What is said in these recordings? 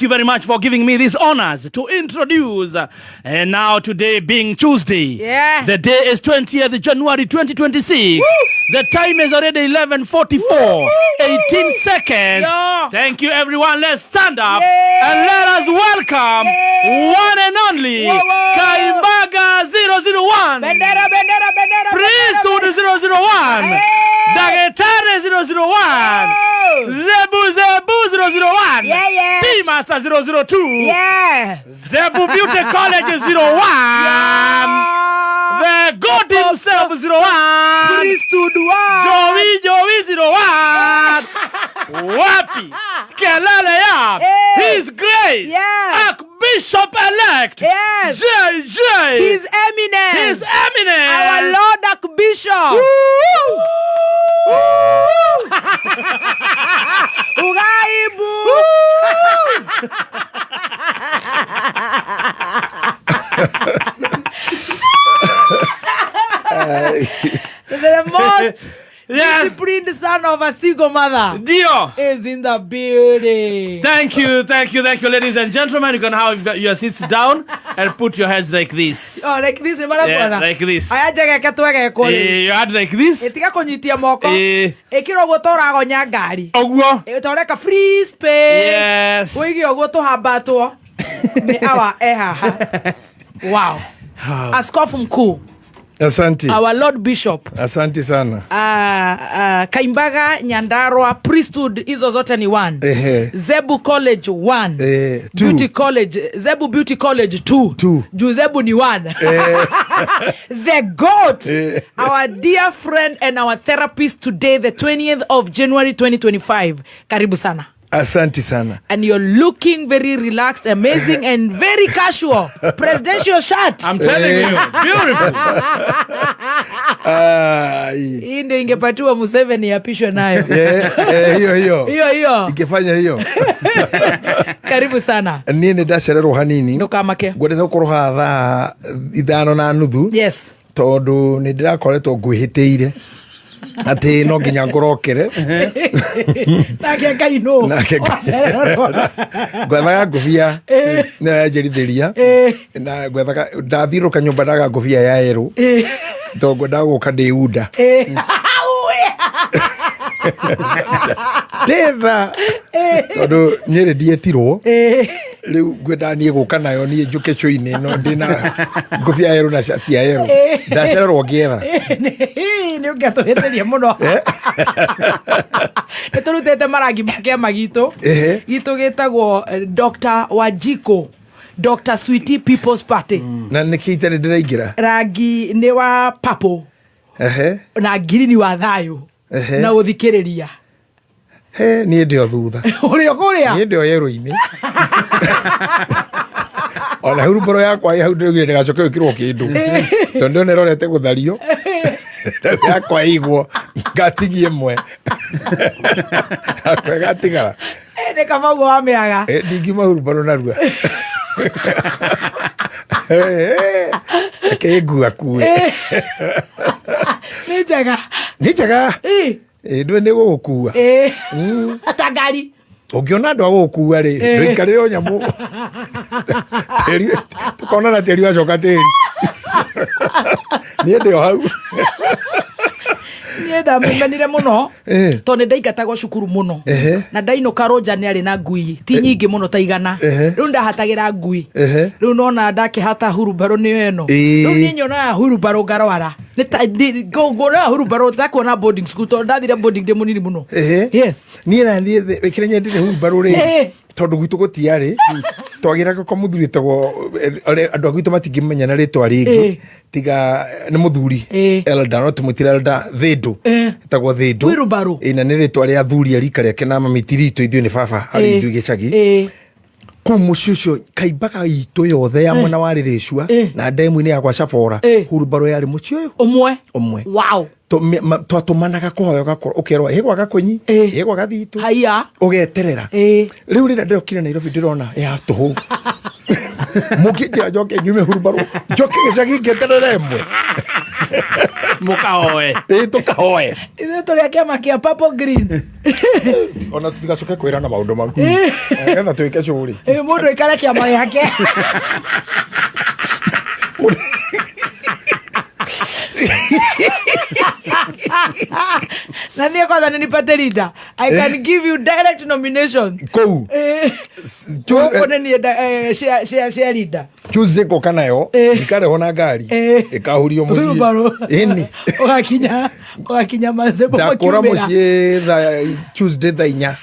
Thank you very much for giving me these honors to introduce. And now today being Tuesday. Yeah. The day is 20th January 2026. Woo! The time is already 11:44. 18 seconds. Yeah. Thank you everyone. Let's stand up. Yeah. And let us welcome one and only Kaibaga 001. Bendera. Priesthood 001. Hey. Dagetare 001. Zebu 001. Yeah. P-Master 002. Yeah. Zebu Beauty College 01. Yeah. The God himself 01. Priesthood 1. Joey 01. Wapi kelele ya His Grace. Yeah. Archbishop elect. Yes. JJ. His Eminence. Our Lord Archbishop. Ugaibu. The most disciplined son of a single mother Dio is in the building. Thank you, ladies and gentlemen. You can have your seats down and put your heads like this. Oh, like this. Yeah, like this. You had like this. Etika konyitia moko. Ekiro gotora gonya ngari. Oguo. Etoreka free space. Yes. Wigi oguo tuhambatwo. Ni awa ehaha. Wow. Askofu mkuu. Asante. Our Lord Bishop. Asante sana. Kaimbaga, Nyandarua, Priesthood hizo zote ni 1. Zebu College 1. Beauty College, Zebu Beauty College 2. Juu Zebu ni 1. The GOAT, our dear friend and our therapist today, the 20th of January 2025. Karibu sana. Asante sana. And you're looking very relaxed, amazing, and very casual. Presidential shirt. I'm telling you, beautiful. Hii ndio ingepatiwa Museveni apishwe nayo. Hiyo. Ingefanya hiyo. Karibu sana. Nini ndacererwo hanini. Ndukamake. Ngwendete gukoroha thaa 5:30. Yes. Tondu ni ndirakoretwo ngwihitiire ati no nginya ngorokere Nake kaino gwethaga ngũbia nĩranjerithiria na gwethaga ndathiũrũka nyũmba ndaga ngũbia ya yerũ tondũ ngwendaga gũka ndĩunda ndĩtha tondũ nyĩrĩ ndietirwo rĩu ngwenda niĩ gũka nayo niĩ njũke show-inĩ no ndĩna ngũbia ya yerũ na shati ya yerũ ndacererwo ngĩetha nĩ ũngĩatũhĩtĩria mũno nĩtũrutĩte marangi makĩama gitũ gĩtagwo Dr. Wajiko, Dr. Sweetie People's Party. Na nĩkĩ itarĩ ndĩraingĩra rangi nĩ wa purple na green wa thayũ na ũthikĩrĩria niĩ ndĩ o thutha ũrĩa kũrĩa niĩ ndĩ o yerũ-inĩ ona hurumbarũ yakwa hau ndĩraugire ndĩgacoke gwĩkĩrwo kĩndũ tondũ nĩrorete gũthario yakwa igwo ngatigie mwe akwa gatigara nĩ Kamau wa mĩaga ndingiuma hurumbarũ narua kĩngua kue nĩ njega ndũĩ nĩ gũgũkua ta ngari ũngĩona andũ a gũgũkua-rĩ ndũikarĩre o nyamũ tũkona na tĩri wacoka tĩri niĩ ndĩ o hau niĩ ndamĩmenire mũno tondũ nĩ ndaingatagwo cukuru mũno na ndainũka Roja nĩ arĩ na ngui ti nyingĩ mũno ta igana rĩu ndahatagĩra ngui rĩu nona ndakĩhata hurumbarũ nĩyo ĩno rĩu niĩ nyonaga hurumbarũ ngarwara ngona hurumbarũ ndakuona boarding school tondũ ndathire boarding ndĩ mũnini mũno niĩ nathiĩ wĩkĩre nyendire hurumbarũ-rĩ tondũ gwitũ gũtiarĩ twagĩraga kwa mũthuri tagwo andũ a gwitũ matingĩmenya na rĩtwa rĩngĩ tiga nĩ mũthuri Elda no tũmwĩtire Elda Thĩndũ tagwo Thĩndũ na nĩ rĩtwa rĩa athuri a rika rĩake na mamitirito ithuĩ nĩ baba harĩ ithuĩ gĩcagi kũu mũciĩ ũcio Kaimbaga itũ yothe ya mwena wa Rĩrĩcua na ndemu-inĩ ya gwa Cabora hurumbarũ yarĩ mũciĩ ũyũ ũmwe twatũmanaga kũhoya ũkerwo ĩgwa Gakonyi ĩgwa Gathitũ ũgeterera rĩu rĩrĩa ndĩrokire Nairobi ndĩrona ya tũhũ mũkĩnjĩra njoke nyume hurumbarũ njoke gĩcagi ngeterere ĩmwe mukaoe tukaoe ithuĩ tũrĩ a kĩama kĩa Purple Green ona tutigacoke kwĩrana maũndũ maku getha twĩke cũrĩ mũndũ aikare kĩama gĩake na niĩ kwanza nipate leader. I can give you direct nomination kou Kone ni share leader. Tuesday koka nayo ikarehwo na ngari ikahurio muciĩ ĩni ũgakinya Mazebo ndakũra muciĩ Tuesday thaa 4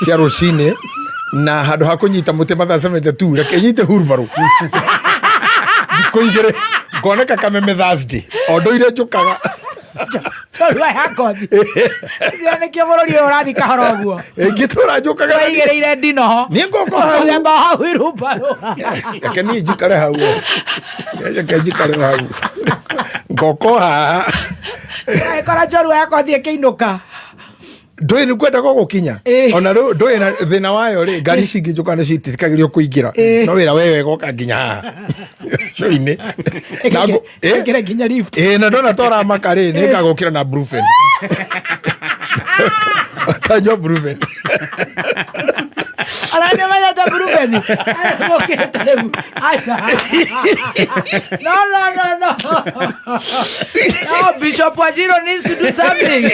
cia rũcinĩ na handũ ha kũnyita mũtĩ mathaa 72 reke nyite hurumbarũ kũigĩre ngoneka Kameme Thursday ondũire njũkaga Chorua yakothi ciane kĩo bũrũri ũyũ ũrathi kahora ũguo ngĩtũra njũkaga twaigĩrĩire ndinoho niĩ ngoko hau ũremba hau irumbarũ reke niĩ njikare hau reke njikare hau ngoko haha kora chorua yakothi ĩkĩinũka ndũĩ nĩ kwenda gũkinya ona rĩu ndũĩ na thĩna wayo rĩ ngari cingĩ njũka nĩ citikagĩrio kũingĩra no wĩra wewe goka nginya haha show-inĩ ĩkĩre nginya lift na ndona toramaka rĩ nĩ ngagũkĩra na brufen kanyua brufen aranya mayata brufen gũkĩte rĩu no Bishop Wajiro needs to do something.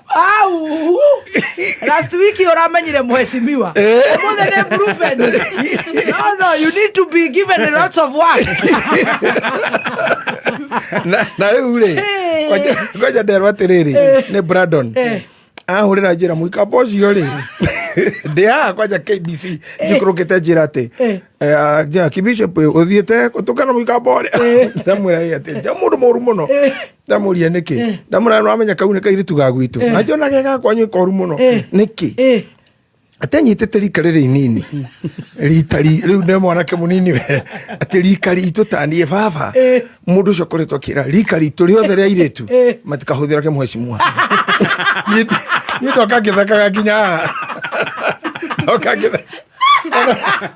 Au last week uramenyire mheshimiwa more than proven. No you need to be given a lot of work. na rĩu rĩ ngoja nderwo atĩrĩrĩ nĩ Brandon ahũrĩra njĩra mũikamba ũcio rĩ ndĩ haha kwanja KBC njikũrũkĩte njĩra atĩ Archbishop ũthiĩte gũtũkana mũikamba ũrĩa ndamwĩra atĩ mũndũ mũru mũno ndamũria nĩkĩ ndamũra no amenya kau nĩ kairĩtu ga gwitũ na njona gega kwanyu koru mũno nĩkĩ atenyitĩte rika rĩrĩ inini rĩu nĩ mwanake mũnini we atĩ rika ritũ taniĩ baba mũndũ ũcio koretwo akĩra rika ritũ rĩothe rĩa airĩtu matikahũthĩrage mheshimiwa niĩ ndoka ngĩthekaga nginya ndoka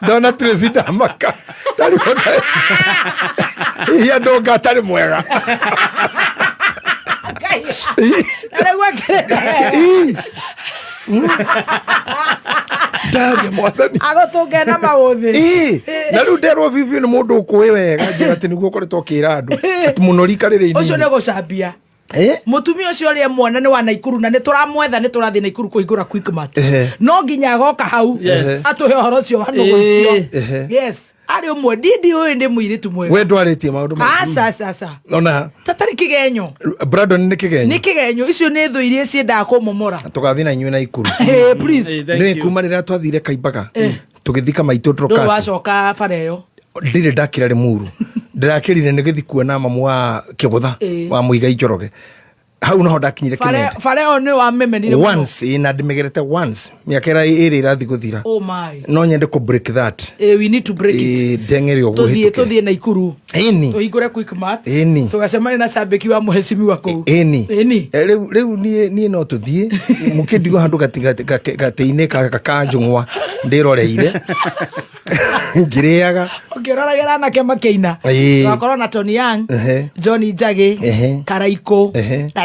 ndona Tracy ndamaka hihi ndonga atarĩ mwega ndage mwathani agũtũnge na maũthĩ na rĩu nderwo bibiũ nĩ mũndũ ũkũĩ wega njĩra atĩ nĩguo ũkoretwo ũkĩra andũ atĩ mũno rika rĩrĩ inini ũcio nĩ gũcambia mutumia ũcio ũrĩa mwana nĩ wa Naikuru na nĩ tũramwetha nĩ tũrathiĩ Naikuru kũhingũra Quickmart no nginya agoka hau atũhe ũhoro ũcio wa nũgũ icio yes arĩ ũmwe ndindi ũyũ nĩ mũirĩtu mwega we ndwarĩtie maũndũ asa ona tatarĩ kĩgenyo Brandon nĩ kĩgenyo icio nĩ thũ iria ciendaga kũmomora tũgathiĩ na inyuĩ Naikuru please nĩ kuma rĩrĩa twathire Kaimbaga tũgĩthika maitũ ndũrũ wacoka bara ĩyo ndirĩ ndakĩra Limuru ndĩrakĩrire nĩ gĩthi kuona mamu wa Kĩgũtha wa Mũigai Njoroge hau no ndakinyire Kĩmende bara ĩyo nĩ wamemenire once na ndĩmĩgerete once mĩaka ĩrĩ ĩrathi gũthira oh my no nyende kũ break that we need to break it ndeng'ere ũguo tũthiĩ Naikuru ĩni tũhingũre Quickmart ĩni tũgacemania na cambĩki wa mheshimiwa kũu ĩni rĩu niĩ no tũthiĩ mũkĩndigo handũ gatĩ-inĩ ka njũng'wa ndĩroreire ngĩrĩaga ũkĩroragĩra anake makĩina twakorwo na Tony Young John Njagi Karaiko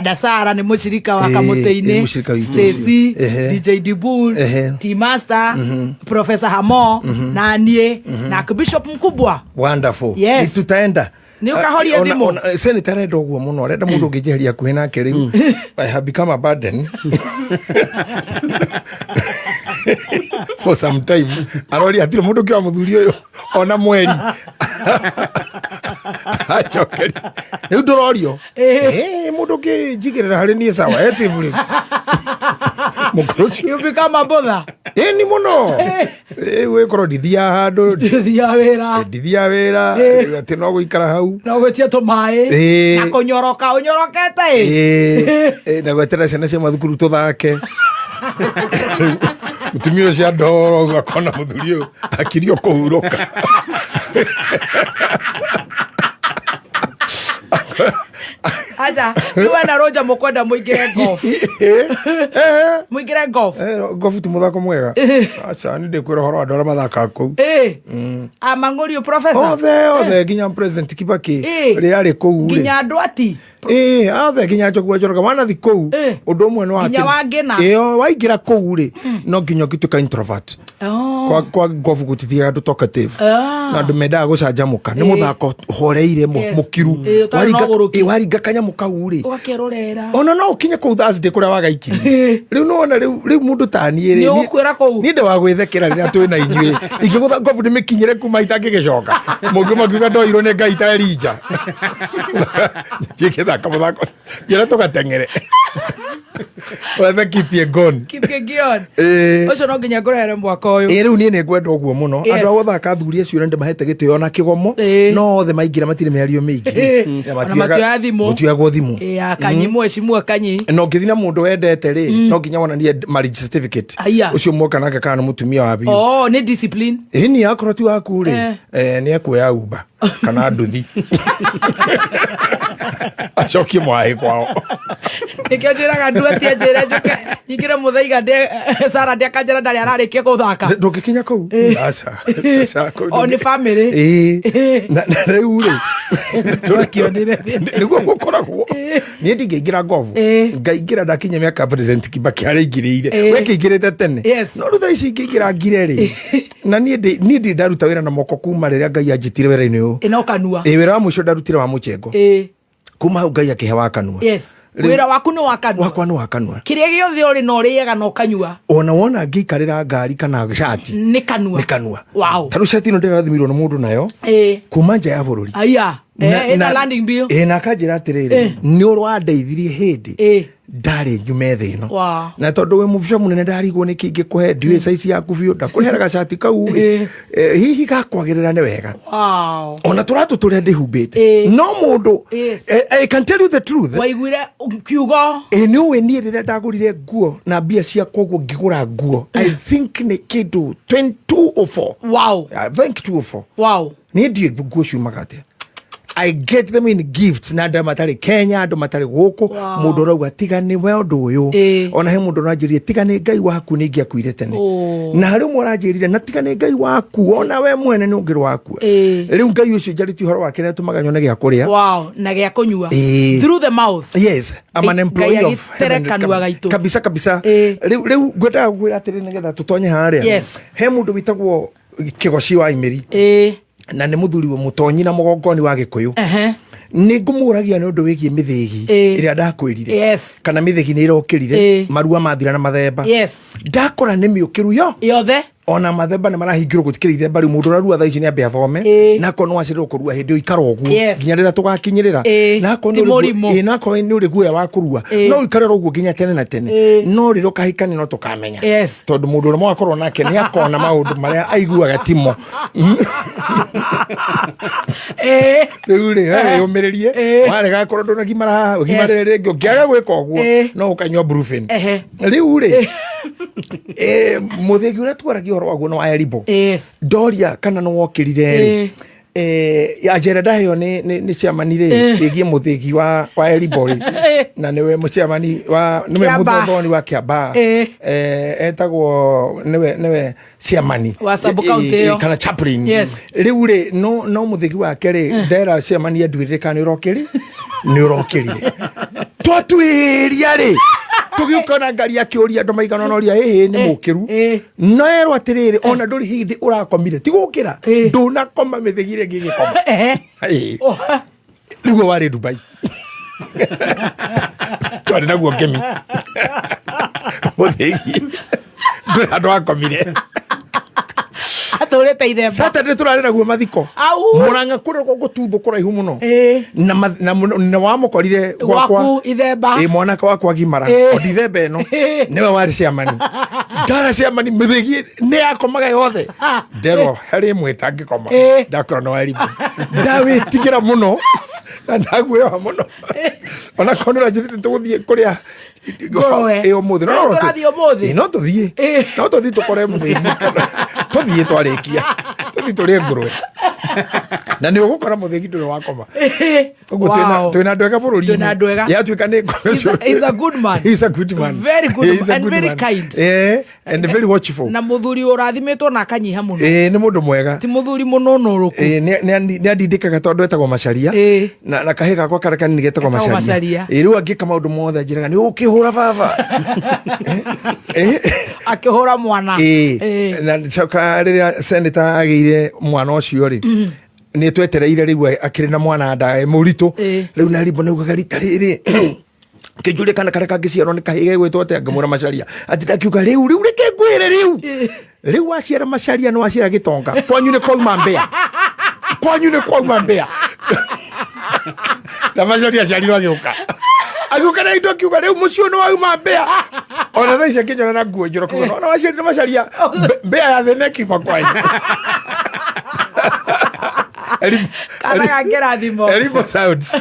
Dasara nĩ mũcirika wa Kamũtĩ-inĩ Stacy DJ Dibul T-Master Professor Hamo na niĩ na Archbishop mkubwa wonderful tutaenda nĩ ũkahoria thimũ senator arenda ũguo mũno arenda mũndũ ũngĩnjeheria hakuhĩ nake rĩu I have become a burden for some time arori hatirĩ mũndũ ũngĩ wa mũthuri ũyũ ona mweri achokeri rĩu ndũrorio mũndũ ũngĩnjigĩrĩra harĩ niĩ sawa esivũrĩ mũkũrũci you become a bother ni mũno wĩkorwo ndithiaga handũ ndithia wĩra atĩ no gũikara hau no gwĩtia tũmaĩ na kũnyoroka ũnyorokete na gweterera ciana cia mathukuru tũthake mutumia ũcio ndoro ũguo akona mũthuri ũyũ akirio kũhurũka acha niwe na Roger mukwenda muigire golf muigire golf golf ti muthako mwega acha ni ndikwira horo andu aria mathaka kou Mang'orio professor othe nginya president Kibaki ria ari kou nginya andu ati othe nginya Njogu Njoroge wanathi kou undu umwe no nginya wangena waingira kou ri no nginya gituka introvert kwa golf gutithia andu talkative na andu mendaga gucanjamuka ni muthako horeire mukiru waringa kanyamu kau ri ugakerorera ona no ukinye kou Thursday kuria wagaikiri riu no ona riu mundu tani ri ni ukwira kou ni nde wa gwithekera riria twina inyui ingigutha golf ni mikinyire kuma itangigicoka mungi makiuga ndoirwo ni ngai ta Elija jikithaka muthako jira tugatengere wethe kipie gon ucio no nginya ngũrehere mwaka ũyũ rĩu niĩ nĩ ngwenda ũguo mũno andũ a gũthaka athuri acio nĩ ndĩmahete gĩtĩo na kĩgomo no othe maingĩra matirĩ mĩario mĩingĩ gũtuagwo thimũ akanyi mwecimua kanyi no ngĩthi na mũndũ wendete rĩ no nginya wonanie marriage certificate ũcio mwoka nake kana nĩ mũtumia wa biũ nĩ discipline ĩni akorwo ti waku rĩ nĩ ekuoya uba kana nduthi acokie mwaĩ kwao nikio njiraga nduatie njire njuke nyingire muthaiga Sara akanjira ndari ararikia guthaka ndũngĩkinya kũu ni family na rĩu rĩ tũrakionire nĩguo gũkoragwo niĩ ndingĩingĩra ngovu ngaingĩra ndakinya mĩaka president Kibaki araingĩrĩire we kĩingĩrĩte tene no rĩu thaa ici ingĩingĩra ngire rĩ na niĩ ndaruta wĩra na moko kuma rĩrĩa Ngai anjĩtire wĩra-inĩ ũyũ ĩno kanua wĩra wa mũico ndarutire wa mũcengo kuma hau Ngai akĩhe wa kanua wĩra waku nĩ wa kanua wakwa nĩ wa kanua kĩrĩa gĩothe ũrĩ na ũrĩaga na ũkanyua ona wona ngĩikarĩra ngari kana shati nĩ kanua ta rĩu shati ĩno ndĩrathimirwo nĩ mũndũ nayo kuma nja ya bũrũri ĩna landing bill na akanjĩra atĩrĩrĩ nĩ ũrwandeithirie hĩndĩ ndarĩ nyume thĩ ĩno na tondũ wĩ mũbica mũnene ndarigwo nĩ kĩngĩ kũhe ndiũĩ caici yaku biũ ndakũrehera gacati kau hihi gakwagĩrĩra nĩ wega ona tũratũ tũrĩa ndĩhumbĩte no mũndũ I can tell you the truth waiguire kiugo nĩ ũĩ niĩ rĩrĩa ndagũrire nguo na mbia ciakwa ũguo ngĩgũra nguo I think nĩ kĩndũ 204 I think 204 niĩ ndiũĩ nguo ciumaga atĩa I get them in gifts na andũ matarĩ Kenya andũ matarĩ gũkũ mũndũ ũrauga tiga nĩ we ũndũ ũyũ ona he mũndũ ũranjĩrire tiga nĩ Ngai waku nĩ ingĩakuire tene na harĩ ũmwe ũranjĩrire na tiga nĩ Ngai waku ona we mwene nĩ ũngĩrĩ waku rĩu Ngai ũcio njarĩtie ũhoro wake nĩ atũmaga nyone gĩa kũrĩa na gĩa kũnyua through the mouth yes I'm an employee of heaven kabisa rĩu ngwendaga gwĩra atĩrĩ nĩgetha tũtonye harĩa he mũndũ wĩtagwo Kĩgoci wa Imĩri na nĩ mũthuri wa Muthoni na mũgongoni wa Gĩkũyũ nĩ ngũmũragia nĩ ũndũ wĩgiĩ mĩthĩgi ĩrĩa ndakwĩrire kana mĩthĩgi nĩ ĩrokĩrire marua mathira na mathemba ndakora nĩ mĩũkĩru yothe ona mathemba nĩ marahingĩrwo gũtikĩrĩ ithemba rĩu mũndũ ũrarua thaa ici nĩ ambe athome na akorwo no acererwo kũrua hĩndĩ ĩyo ikara ũguo nginya rĩrĩa tũgakinyĩrĩra na akorwo nĩ ũrĩ guoya wa kũrua no ikarĩra ũguo nginya tene na tene no rĩrĩa ũkahikania no tũkamenya tondũ mũndũ ũrĩa mwakorwo nake nĩ akona maũndũ marĩa aiguaga timo rĩu rĩ yũmĩrĩrie warega akorwo ndũnagimara haha ũgimarĩre rĩngĩ ũngĩaga gwĩka ũguo no ũkanyua brufen rĩu rĩ mũthĩgi ũrĩa twaragia ũhoro waguo no wa Eribo ndoria kana no wokĩrire rĩ njĩra ndaheo nĩ ciamani rĩ ĩgiĩ mũthĩgi wa Eribo rĩ na nĩwe mũciamani nĩwe mũthondoni wa Kĩamba etagwo nĩwe ciamani kana chaplain rĩu rĩ no mũthĩgi wake rĩ ndera ciamani anduĩrĩre kana nĩ ũrokĩrire twatuĩria rĩ tũgĩũka na ngari akĩũria andũ maigana na ũria hĩhĩ nĩ mũkĩru no erwo atĩrĩrĩ ona ndũrĩ hithi ũrakomire ti gũkĩra ndũnakoma mĩthĩgi ĩrĩa ngĩgĩkoma nĩguo warĩ Dubai twarĩ naguo ngemi mũthĩgi ndũrĩ handũ wakomire atũrĩte ithemba Saturday tũrarĩ naguo mathiko Mũrang'a kũrĩa gũtuthũ kũraihu mũno na wamũkorire gwakwa ithemba mwanake wakwa gimara o ndithemba ĩno nĩwe warĩ ciamani ndara ciamani mĩthĩgi nĩ yakomaga yothe nderwo harĩ ĩmwe ĩtangĩkoma ndakorwo no Eribo ndawĩtigĩra mũno na ndaguoya mũno ona korwo nĩũranjĩrĩte tũgũthiĩ kũrĩa ũmũthĩ no tũthiĩ tũkore mũthĩgi tũthiĩ twarĩkia tũthiĩ tũrĩe ngũrwe na nä å gå kora må thä ndå wakoma Wow. twä na ndwega bå rå Twĩna ndwega. yatuä ka He's a good man. He's a good man. Very good He's a and good very man. kind. And very watchful. Na muthuri urathimĩtwo na akanyiha mũno. Nä må ndå mwega. Ti muthuri mũnũnũrũku. Nä andindäkaga tondå etagwo Macharia na kahä gakwa karä kanini getagwo Macharia. Rä u angä ka maå ndå mothe njä raga nä å kä hå ra baba Akĩhũra mwana. na coka rä rä a seneta agä ire mwana å cio rä nä twetereire rä u akä rä na mwana ndae må ritå rä u narimbo nä ugaga rita rä rä kä njå rä kana karä kangä ciarwo nä kahä gegwä two atä ngamå ra Macharia atä ndakiuga rä u rä kä ngwä re rä u waciara Macharia nä waciara gä tonga kwanyu nä kwauma mbea na Macharia aciarirwo agä å ka agä na indo akiuga rä u må cio nä wauma mbea ona tha ici akä nyona na nguo njå ro kuga ona waciari na Macharia mbea ya thä nekiuma kwanyu Kana gakĩrathimo. Eribo sounds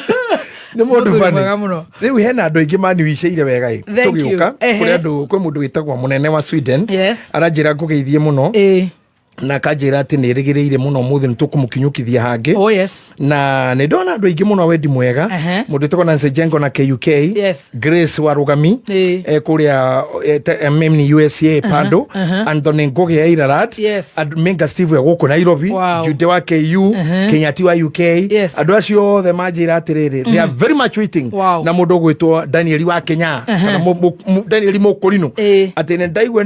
nä må ndå bani rä u hena andå aingä maniwicäire wega tå gä å ka kwä må ndå wä tagwo må nene wa Sweden aranjä ra ngå geithie må no na akanjä ra atä nä rä gä rä ire må no må thä nä tå kå må kinyå kithia hangä na nä ndona andå aingä må no wendi mwega må ndå ätagwo Nancy Jengo na KUK Grace wa rå gami kå rä a mini USA pando Anthony Ngoge ya Irarad Menga Steve gå kå Nairobi Jude wa KU Kenyati wa UK andå acio othe manjä ra atä rä rä they are very much waiting na må ndå å gwä two Daniel wa Kenya kana Daniel må kå rino atä nä ndaigua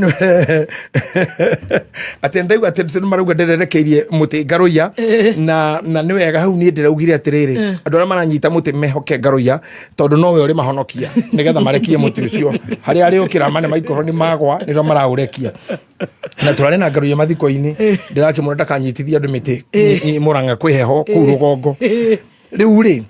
atä ndaigua atä marauga ndererekeirie må tä ngarå ya na nä wega hau niä ndä raugire atä rä rä andå arä a maranyita må tä mehoke ngarå ya tondå nowe å rä mahonokia nä getha marekie må tä å cio harä a arä å kä ra mane maikoroni magwa nä ro maraå rekia na tå rarä na ngarå ya mathiko-inä ndä rakä må ra ndakanyitithia andå mä tä må ranga kwä heho kå u rå gongo rä u rä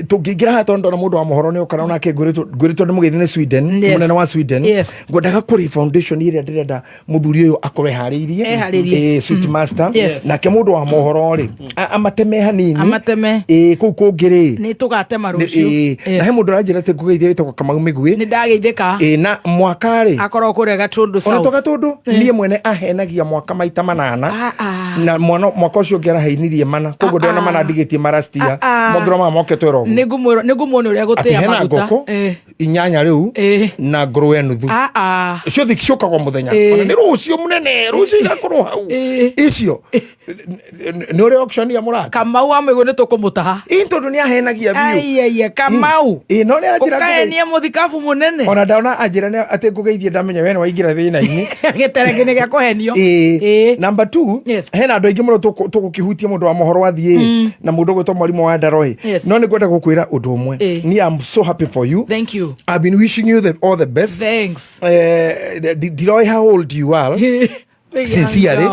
tå ngä ingä ra ha tondå må ndå wa mohoro nä å kana onake ngwä rä two nä må geithä nä Sweden må nene wa Sweden ngwendaga kå rä foundation ä rä a ndä renda må thuri å yå akorwo eharä irie sweet master nake må ndå wa mohoro rä amateme hanini kå u kå ngä rä nä tå gatema rå cio na he må ndå aranjä ra atä ngå geithia wä tagwo Kamau mä guä nä ndageithä ka na mwaka rä akorwo kå rä a gatå ndå ona to gatå ndå niä mwene ahenagia mwaka maita manana na mwaka å cio ngä araheinirie mana koguo ndäona mana ndigä tie marastia mongä ma moke twero nä ngå muone å rä a gå tä a maguta inyanya rä u na ngå rå nuthu ciothe ciåkagwo må thenya ona nä rå cio må nene rå cio igakorwo hau icio nä å rä auctionia må rata Kamau wa mä guä nä tå kå må taha tondå nä ahenagia biå Kamau no nä ũkaenia må thikabu må nene ona ndaona anjä ra atä ngå geithie ndamenya we nä waingä ra thä na-inä gä terenge nä gä a kå henio number 2 hena andå aingä må no tå gå kä hutia må ndå wa mohoro wathiä na må ndå gwä two mwarimå wa ndaroä no nä ngwenda gå kwä ra å ndå å mwe ni am so happy for you. Thank you. I've been wishing you all the best. Thanks. Diroy, how old you are? Sincerely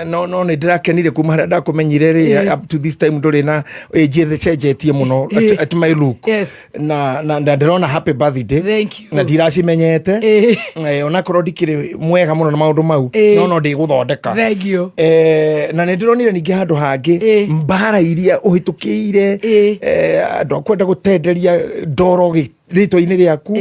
no nä ndä rakenire kuma harä a ndakå menyire rä up to this time ndå rä na njä cenjetie må no at my look na ndä rona happy birthday na ndiracimenyete onakorwo ndikä rä mwega må no na maå ndå mau no ndä gå thondeka na nä ndä ronire ningä handå hangä mbara iria å hä tå kä ire andå akwenda gå tenderia ndoro rä two-inä rä aku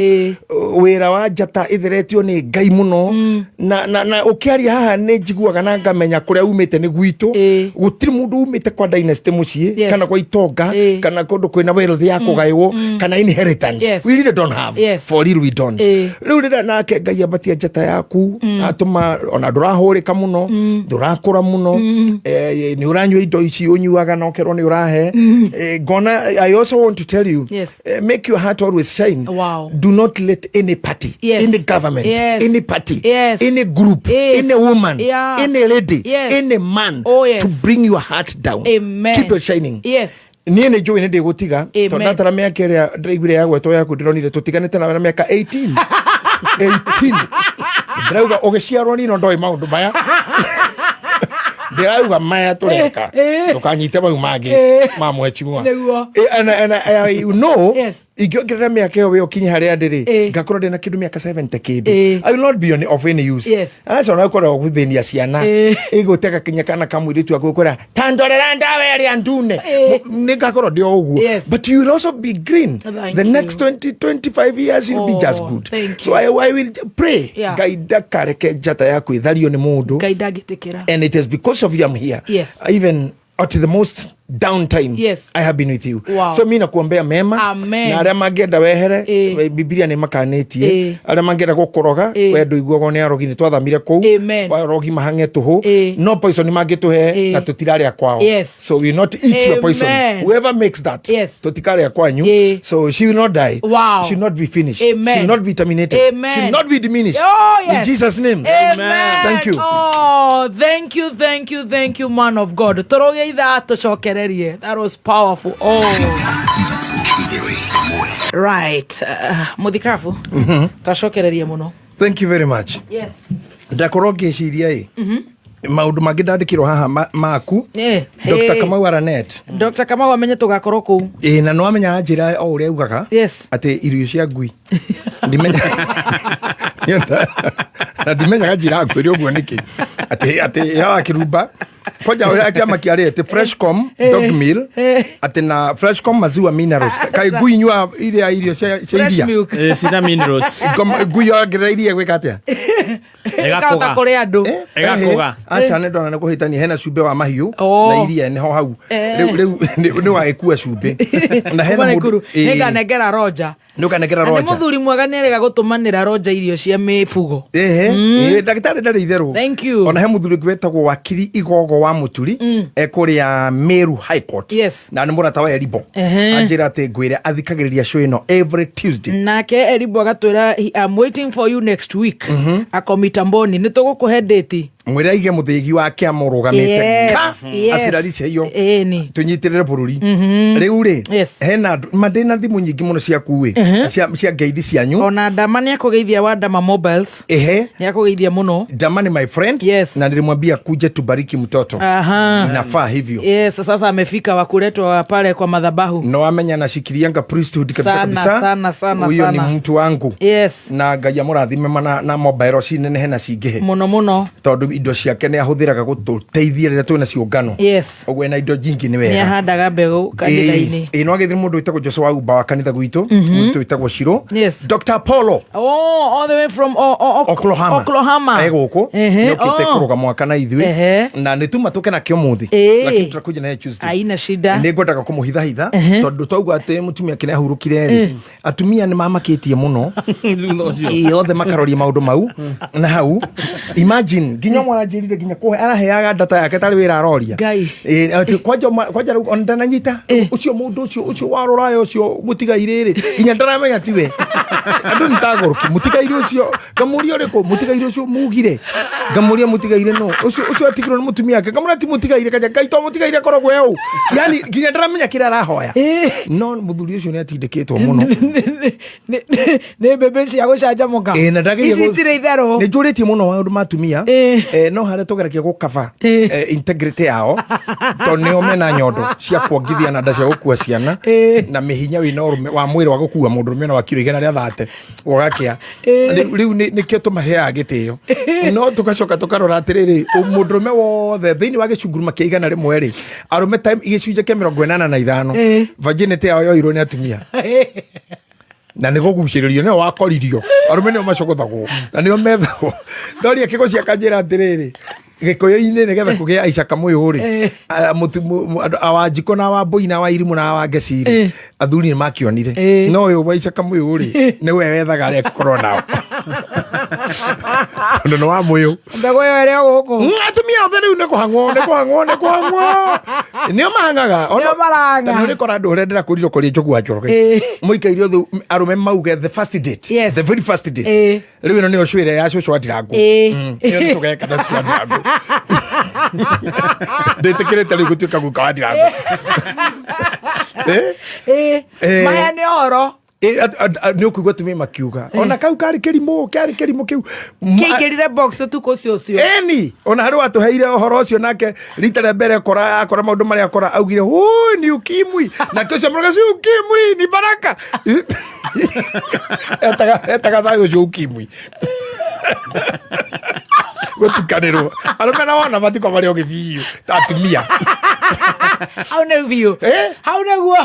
wä ra wa njata ä theretio nä Ngai må no na å kä aria haha nä njiguaga na ngamenya kå rä a umä te nä gwitå gå tirä må ndå umä te kwa dynasty må ciä kana kwa itonga kana kå ndå kwä na wealth ya kå gaä kana inheritance we really don't have for real we don't rä u rä rä a nake Ngai ambatia njata yaku atå ma ona ndå rahå rä ka må no ndå rakå ra må no nä å ranyua indo ici å nyuaga na okerwo nä å rahe ngona I also want to tell you make your heart always shine. Do not let any party, any government, any party, any group, any woman, any lady, any man to bring your heart down. Keep it shining. Niä nä njå ä nä ndä gå tiga tondå ndatara mä aka ä rä a ndäraiguire ya gwetwo yaku ndä ronire tå tiganä te na mä aka 18 ndärauga å gä ciarwo nino ndoä maå ndå maya ndärauga maya tå reka ndå kanyite mau mangä ma mwecimwa you know ingiongerera miaka yo we okinye haria ndiri ngakorwo ndina kindu miaka 70 kindu I will not be of any use. Asa na korwo guthenia ciana iguteka kinyakana kamwiritu agukora tandorera ndawe aria ndune ningakorwo ndio uguo. But you will also be green. The next 20-25 years you'll be just good. So I will pray gaida kareke jata yaku ithario ni mundu gaida gitikira, and it is because of you I'm here. Even at the most downtime I have been with you. So mimi nakuombea mema na aria mangenda wehere Biblia ni makanetie aria mangenda gukoroga wendo iguogo ni arogi ni twathamire ku arogi mahange tuhu no poison mangituhe na tutiraria kwao. So we not eat your poison. Whoever makes that tutikaria kwanyu. So she will not die. She will not be finished. She will not be terminated. She will not be diminished. In Jesus name. Thank you. Oh, thank you man of God. Toroge that shocker. That was powerful. Oh, right. Muthikafu tashokereria muno. Thank you very much. Yes. Ndakoroge ciria maundu mangi ndandikirwo haha maku Dr. Kamau Aranet. Dr. Kamau amenye tugakorwo ku na no amenya njira o uria ugaga ati irio cia ngui ndimenya na ndimenya njira ngui uguo niki ati ya Kirumba koja uri akiama kiare ati Freshcom dog meal ati na Freshcom maziwa minerals kai ngui nyua irio cia iria sina minerals ngui yagira iria gwika atia egakota kuri andu egakoga aca ne ndona ne kuhitania hena cumbe wa mahiu na iria ne ho hau riu ni wa ekua cumbe na hena mundu nega negera Roger ndukanegera Roger ni muthuri mwega nerega gutumanira Roger irio cia mifugo ndagitari ndari itheru. Thank you. Ona he muthuri gwetagwo wakiri Igogo wa Muturi ekuria Meru High Court na ni murata wa Eribo anjira ati ngwire athikagiriria show ino every Tuesday nake Eribo agatwira I'm waiting for you next week akomitamboni nitugukuhe date mwira ige muthigi wake amurugamite acirarice iyo tunyitirire bururi riu ri hena madena thimu nyingi muno cia kuwi cia geidi cianyu ona ndamani akugeithia wa Ndama Mobiles ni akugeithia muno. Ndamani my friend na nilimwambia kuje tubariki mtoto inafaa hivyo. Sasa amefika wakuletwa pale kwa madhabahu no amenya na shikirianga priesthood kabisa sana huyo ni mtu wangu na Ngai amurathime na mobile cine hena cingihe muno tondu indo ciake ni ahuthiraga gututeithia rira twina ciungano ogwe na indo jingi ni wega ni ahandaga mbegu kanitha-ini no agithire mundu witagwo Joshua Uba wa kanitha gwitu mundu witagwo Shiro Dr. Paulo all the way from Oklahoma guku yokite kuruga mwaka na ithwi na nituma tuke na kio muthi lakini tutakuja na Tuesday aina shida ni ngwendaga kumuhitha tondu twauga ati mutumia kine ahurukire atumia ni mamakitie muno othe makaroria maundu mau na hau imagine ginya mwaranjirire ginya kuhe araheaga data yake tari wira aroria kwaja ondana nyita ucio mundu ucio warora ucio mutigaire ginya ndaramenya tiwe andu nitagoruki mutigaire ucio gamuria uriko mutigaire ucio mugire gamuria mutigaire no ucio atikiro ni mutumia yake gamura ti mutigaire kaja kaito mutigaire korogwe eu yani ginya ndaramenya kira arahoya no muthuri ucio ni atindikitwo muno ne bebe cia gucanjamuka na ndageria itire itharu ni njuritie muno maundu matumia no hare tugerekia gukava integrity yao to nio mena nyondo cia kuongithia na ndacia gukua ciana na mihinya wina urume wa mwiri wa gukua mundu rume wa kiro igana ria 30 ugakia riu nikio tumahea gitio no tugacoka tukarora atiriri mundu rume wothe thiini wa gicunguruma kia igana rimwe ri arume time igicunje kia 85 virginity yao yoirwo ni atumia na nigo guciririo ne wakoririo arume ne macogothagwo na nio methagwo ndoria kigo cia kanjira atiriri gikoyo-ini nigetha kugia Aisha Kamuyuri awanjiko na wa Boina wa Irimu na wa Gesiri athuri ni makionire no uyu wa Aisha Kamuyuri ni we wethaga ria corona tondu no wa muyu ndago ere guku atumia othe riu ne kuhangwo nio mahangaga nio maranga tondu ni korando urendera kuriro kuri njogu ajoroge muikaire othe arume mauge the first date the very first date riu no ni oshwire ya shosho atirangu ni tugeka na shwandagu ndetekirete riu gutuika guka wadirangu maya ni oro nä å kuigua tumä makiuga ona kau karä kä rimå kä u kä ingä box tukå cio cio eni ona harä watå heire å horo å cio nake rita rä mbere akora maå ndå marä akora augire ni ukimwi na kä cio må ukimwi ni baraka etaga thayå å cio ukimwi gå tukanä rwo arå mena wona matiko marä å gä biå atumia hau nä biå hau nä guo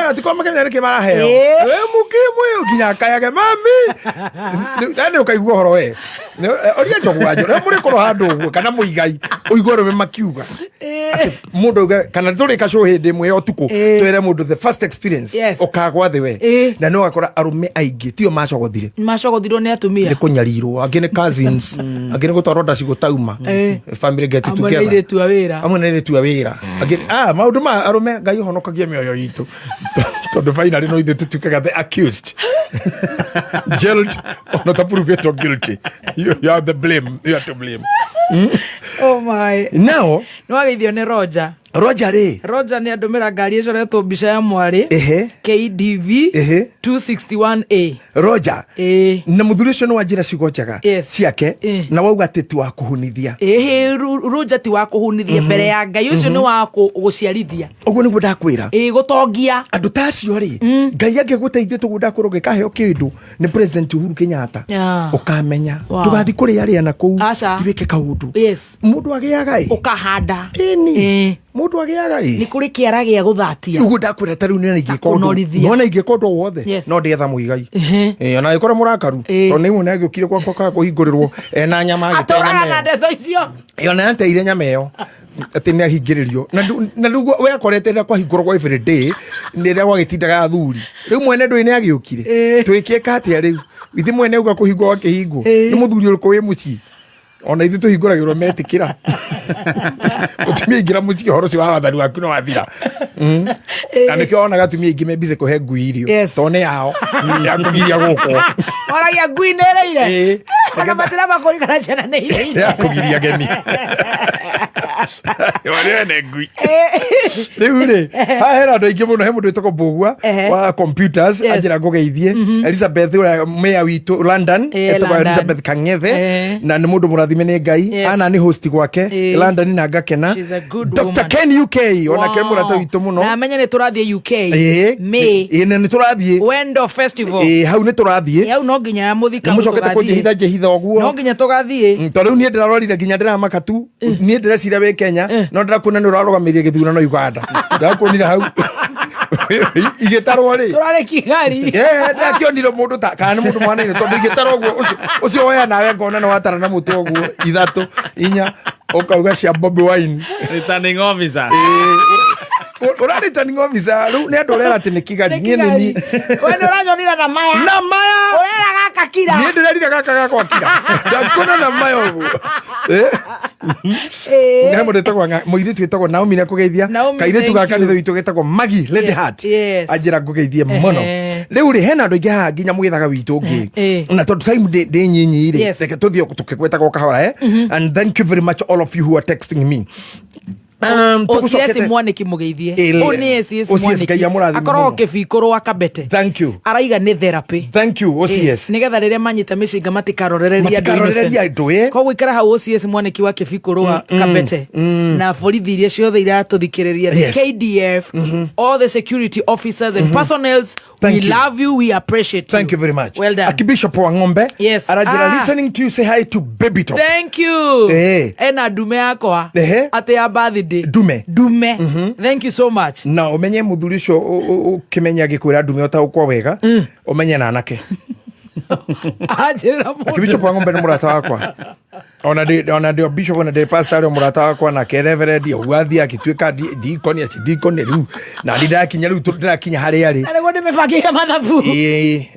atiko makenya nä kä maraheo mukimwi nginya akayage mami nä å kaigua å horo we oria njogwanjo rä må rä korwo handå å guo kana må igai å igua rå me makiuga må ndå auga kana tå rä kacå hä ndä ä mwe å tukå twere må ndå the first experience å kagwa thä we na no gakora arå me aingä tio macogothirwo nä atumia nä kå nyarirwo angä nä cousins angä nä gå twarwo ndaci gå tauma family get together amwe nä rä tua wä ra maå ndå ma arå me ngai honokagia mä oyo itå tondå finally no ithuä tå tuikaga the accused jailed not approved or guilty you are the blame you are to blame oh my now no ageithio nä Roger nä andå mä ra ngari ä coretwo mbica ya mwarä KDV 261A Roger na må thuri å cio nä wa njä ra ciugo njega ciake na wauga atä ti wa kå hunithia Roger ti wa kå hunithia mbere ya ngai å cio nä wa gå ciarithia å guo nä guo ndakwä ra gå tongia andå ta acio rä ngai angä gå teithia tå gå ndakwä rwo gä kaheo kä ndå nä president Uhuru Kenyatta å kamenya tå gathi kå rä arä ana kå u iwä ke kaå ndå må ndå agä aga å kahanda må ndå agä aga nä kå rä kä ara gä a gå thatia å guo ndakwä ra tarä u nä na ingä kondwo wothe no ndetha må igai ona gä korwo må rakaru tondå nä imwe nä agä å kire gwakwa kaga kå hingå rä rwo ena nyama atåragana ndeto icio ona ateire nyama ä yo atä nä ahingä rä rio na rä u we akorete rä kwa hingå rwo every day nä rä a gwagä tindaga athuri rä u mwene ndå nä agä å kire twä kä ka atä a rä u ithä mwene uga kå hingwo gakä hingwo nä må thuri å rä kå wä må ciä ona ithuä tå hingå ragä rwo metä kä ra gå tumia ingä ra må ciä horo cio wa wathani waku no wathira na nä kä onaga atumia ingä membice kå he ngui irio tondå nä yao ya kå giria gå kwo oragia ngui nä reire kana matä ra makå kana ciana nä ireire ya kå giria geni nä ngui rä u rä haha hena andå aingä må no he må ndå ätagwo mbågua wa computers anjä ra ngå geithie Elizabeth å rä a mea witå London ätagwo Elizabeth Kangethe na nä må ndå må rathime nä ngai ana nä host gwake London na ngakena Dr. Ken UK onake må rata witå må no na menye nä tå rathiä UK na nä tå rathiä Wendo Festival hau nä tå rathiä hau no nginya må thika må cokete kå njehitha å guo no nginya tå gathiä tondå rä u niä ndä rarorire nginya ndä ramaka tu niä ndä recira wä Kenya no ndä rakuona nä å rarogamä ria gä thurano Uganda ndakuonire hau igä tarwo rä tå rarä kigari ndakionire må ndå kana nä må ndå mwanaine tondå igä tarwo guo å cio woya nawe ngona nä watara na må tå guo 3 4 ukauga cia Bobi Wine returning officer ura returning officer rĩu nĩ andũ ũrera atĩ nĩ kigari niĩ nĩ niĩ we nĩ ũranyonire na maya ũrera gaka kira niĩ ndĩrerire gaka gakwa kira ndakuona na maya ũguo he mũndũ etagwo mũirĩtu etagwo Naomi nĩ akũgeithia kairĩtu gaka nĩ witũ getagwo Maggie Lady Heart anjĩra ngũgeithie mũno rĩu rĩ hena andũ aingĩ haha nginya mũgĩthaga witũ ũngĩ na tondũ time ndĩ nyinyi rĩ reke tũthiĩ tũkĩgwetaga kahora and thank you very much all of you who are texting me OCS mwaniki mugeithie OCS mwaniki akorwo kibikuru akabete thank you araiga ni therapy thank you OCS nigetha riria manyita micinga matikarorereria andu koguo ikara ha OCS mwaniki wa kibikuru akabete na borithi iria ciothe iratuthikiriria KDF all the security officers and personnels we love you we appreciate you thank you very much well done Archbishop wa Ng'ombe arajira listening to you say hi to Baby Top thank you ena dume yakwa ate ya birthday dume thank you so much na umenye muthuri ucio ukimenya gikwira dume utaukwa wega umenye na anake ajira mu Archbishop wa Ng'ombe ni murata wakwa ona ndio bishop na the pastor murata wakwa na reverend ugathi akituika deacon riu na ndidakinya riu ndirakinya haria ri na rego nimefakia mathabu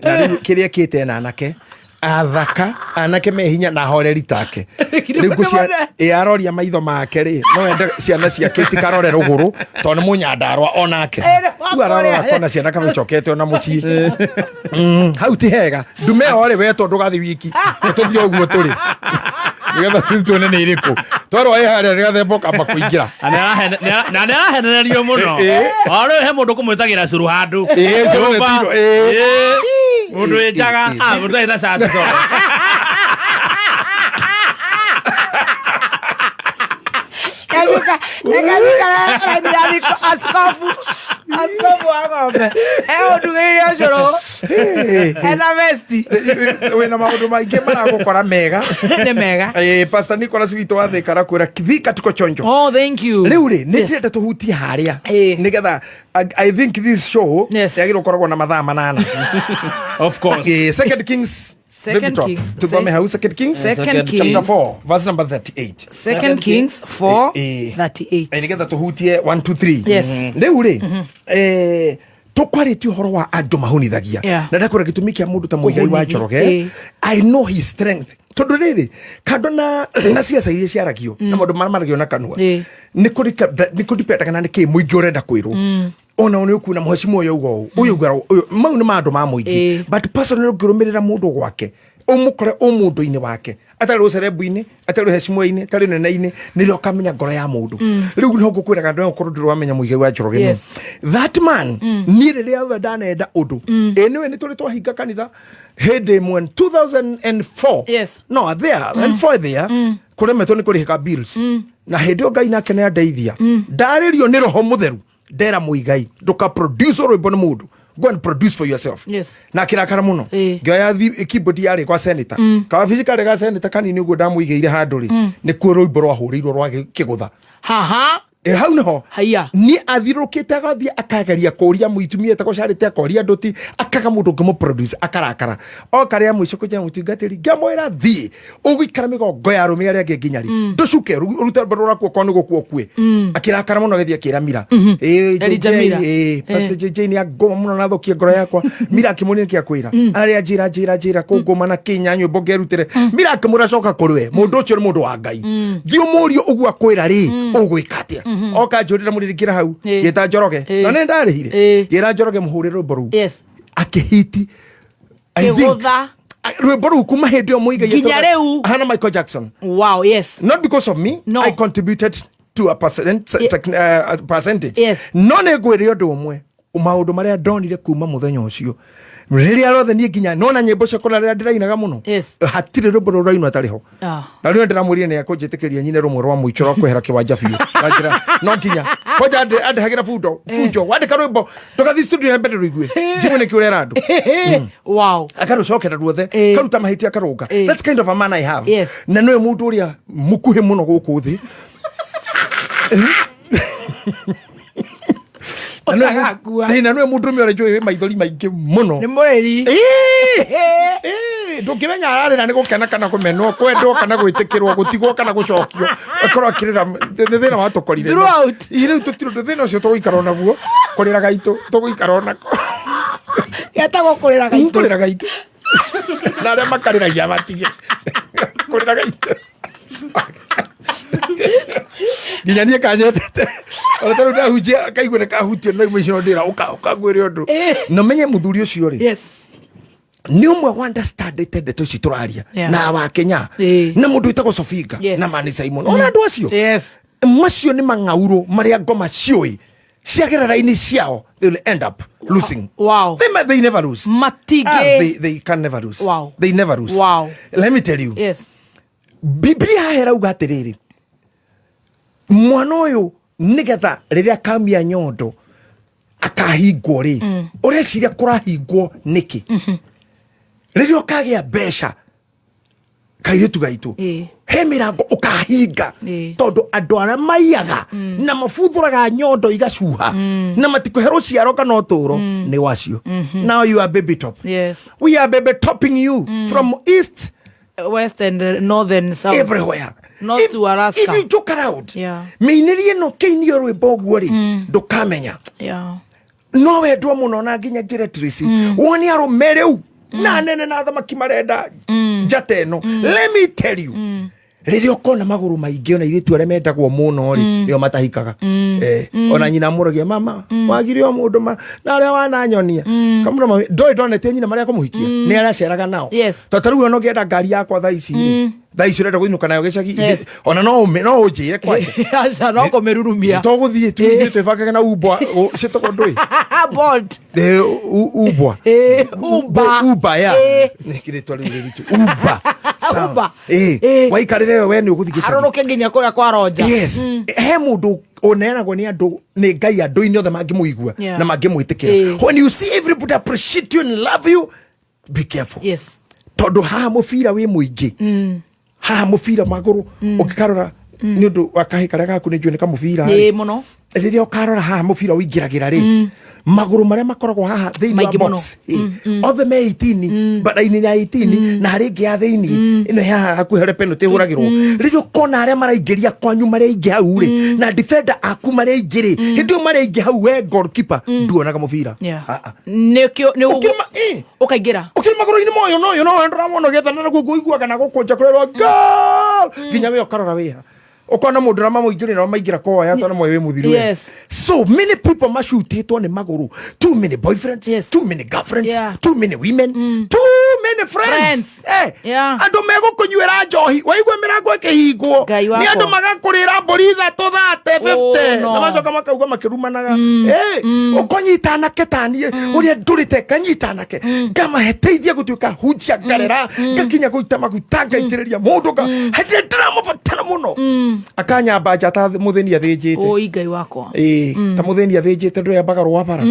na riu kiria kite na anake athaka anake mehinya na horeri take riu kucia aroria maitho make ri no ende ciana ciake tikarore ruguru tondu munyandarwa onake riu ararora kona ciana kamicokete ona mucii hau ti hega ndume ore we tondu gathi wiki tuthio uguo turi nigetha tuone nä irä kå twarwo ä harä a nä gathe mboka amba kå ingä ra na nä arahenererio må no rä he må ndå kå mwä tagä ra cårå handå må ndå ä njaga må ndå tarä na cati askofu wa ng'ombe ndugä cårå ena vesti wä na maå ndå maingä maragå kora mega nä mega Pastor Nicholas witå wa thä kara kwä ra kithika tuko chonjo rä u rä nä ndärenda tå hutie harä a nä getha I think this show yagä rwo koragwo na mathaa manana Second Kings tugome hau Second Kings chapter 4 verse number 38 Second Kings 4:38 nä getha tå hutie 1 2 3 rä u rä tåkwarä horo wa andå mahonithagia na ndakwä ra gä tå mi kä a må ndå ta Muigai wa Njoroge I know his strength tondå rä rä kando na ciaca iria ciaragio na maå ndå marä maragio na kanua nä kå ndipendaga nä kä må ingä å renda kwä rwo ona nä å kuona må hecimu å yå uga å yå mau nä mandå ma må ingä but personally å ngä rå mä rä ra må ndå gwake å må kore å må ndå-inä wake atarä å cerebu-inä atarä å hecimu-inä atarä nene-inä nä rä okamenya ngoro ya må ndå rä u nä ho ngå kwä raga ndå korwo ndå rä wamenya Muigai wa Njoroge that man niä rä rä a othe ndanenda å ndå nä we nä tå rä twahinga kanitha hä ndä ĩmwe 2004 kå remetwo nä kå rä hä ka bills na hä ndä ä Ngai nake nä andeithia ndarä rio nä roho må theru ndera Muigai ndåka produce rwä mbo nä må ndå go and produce for yourself na kirakara muno ngioya keyboard yarä kwa senator kawabici karä ga senator kanini uguo ndamũigĩire handå rĩ nä kuo rwĩmbo rwahũrĩirwo rwa kĩgũtha hau nĩho nĩ athirũkĩte agathiĩ akageria kũria mũitumia etagwo Charity akoria ndũti akaga mũndũ ũngĩmũproduce akarakara karĩa mũico kũnjĩra mũtungatĩri ngamwĩra thiĩ ũgũikara mĩgongo ya arũme arĩa angĩ nginya rĩ ndũcuke rute mbere rwaku okorwo nĩ gũkua ũkue akĩrakara mũno agĩthiĩ akĩra Mira Pastor JJ nĩ angoma mũno na thũkia ngoro yakwa Mira akĩmũria kĩakwĩra arĩa njĩra kũngũma na Kenya nyĩmbo ngerutĩre Mira akĩmũra coka kũrĩ we mũndũ ũcio nĩ mũndũ wa Ngai thiĩ ũmũrie ũguo akwĩra rĩ ũgwĩka atĩa oka njũrĩra mũririkĩra hau gĩta Njoroge na nĩ ndarĩhire gĩra Njoroge mũhũrĩre rwĩmbo rũu akĩhiti rwĩmbo rũu kuma hĩndĩ ĩyo Muigai hana Michael Jackson not because of me I contributed to a percentage no nĩ ngwĩre ũndũ ũmwe maũndũ marĩa ndonire kuma mũthenya ũcio rĩrĩa rothe niĩ nginya nona nyĩmbo ciakwa rĩrĩa ndĩrainaga mũno hatirĩ rwĩmbo rũu rwainwo atarĩ ho na rĩu ndĩramwĩrire nĩ akũnjĩtĩkĩria nyine rũmwe rwa mũico rwa kwehera kĩwanja biũ ranjĩra no nginya kwanja andĩhagĩra bunjo wandĩka rwĩmbo tũgathiĩ studio ya mbere rũigue njimwe nĩkĩ ũrera andũ akarũcokera ruothe karuta mahĩtia akarũnga that's kind of a man I have na nĩwe mũndũ ũrĩa mũkuhĩ mũno gũkũ thĩ na nä må ndå mä njå maithori maingä må no ndå ngä menya ararä ra nä gå kena kana kå menwo kwendwo kana gwä tä kä rwo gå tigwo kana gå cokio akorwo akä rä ra thä na wa tå korire rä u tå tirå thä na å cio tå gå ikara naguo kå rä ra gaitå tå gå ikara nako getagwo kå rä ra gaitå na arä a makarä ragia matige kå rä ra gaitå nginya niä kanyetete ona tarä u ndahunjia kaigua nä kahutio na icio ndä ra å kangwä re å ndå na menye må thuri å cio rä nä å mwe wandastandäte ndeto ici tå raria na wa Kenya na må ndå wä tagwo Sofinga na Mani Simon ona andå acio macio nä mang'aurå marä a ngoma ciå ciagerera-inä ciao they will end up losing. They never lose. They can never lose. They never lose. Let me tell you. Biblia herauga atiriri mwana uyu nigetha riria kamia nyondo akahingwo ri ureciria kurahingwo niki riria ukagia mbeca kairitu gaitu he mirango ukahinga tondu andu aria maiyaga na mabuthuraga nyondo igacuha na matikuherwo ciaro kana uturo ni wacio. Now you are baby top. We are baby topping you from east, west and north and south, everywhere. Not to Alaska. If you joke around, meinirie no keinio rwimbo guo ri ndukamenya no wendwo muno na nginya ngire trisi woni arumere u na nene na thamaki marenda njata ino. Let me tell you, riria ukona maguru maingi ona iritu aria metagwo muno ri nio matahikaga ona nyina muragia mama wagire o mundu na aria wananyonia kamuna ndoi ndonete nyina maria kumuhikia ni aria ceraga nao tataru ono ngenda ngari yakwa thaa ici ri thaa ici renda guinuka nayo gicagi ona no unjire kwaje aca no kumirurumia to guthie twibangage na ubwa citoko ndui bolt uba ya nikiritwa riu ritu uba uba waikarire we ni uguthi gicagi aroruke nginya kuria kwa roja he mundu oneragwo ni andu ni ngai andu-ini othe mangimuigua na mangimwitikira when you see everybody appreciate you and love you be careful tondu haha mubira wi muingi haha mubira maguru ukikarora ni undu wa kahi karia gaku ni njue ni kamubira muno riria ukarora haha mubira uingiragira ri maguru maria makoragwo haha thiini wa box othe me 18 badaini ya 18 na haringi ya thiini ino haha hakuhe hare penalty huragirwo riria ukona aria maraingiria kwanyu maria ingi hau ri na defender aku maria ingi ri hindio maria ingi hau we goalkeeper nduonaga mubira nikio ni ukaingira ukiri maguru-ini moyo no ndramona gethana na guiguaga na gukunja kurerwo goal nginya we ukarora wiha ukona mundu na mamuingire na maingira kwa ya tana mwe muthiru so many people mashutitwo ni maguru too many boyfriends too many girlfriends too many women too many friends andu megukunywira njohi waigwa mirango ikihingwo ni andu magakurira mburi ithatu 50 na macoka makauga makirumanaga ukonyitana ketanie uria ndurite kanyitana ke ngamahe teithia gutuika hunjia ngarera ngakinya guita maguta ngaitiriria mundu ga hende ndiramubatana muno akanyamba njata mutheni athinjite ngai wakwa ta mutheni athinjite ndu yambaga rwabara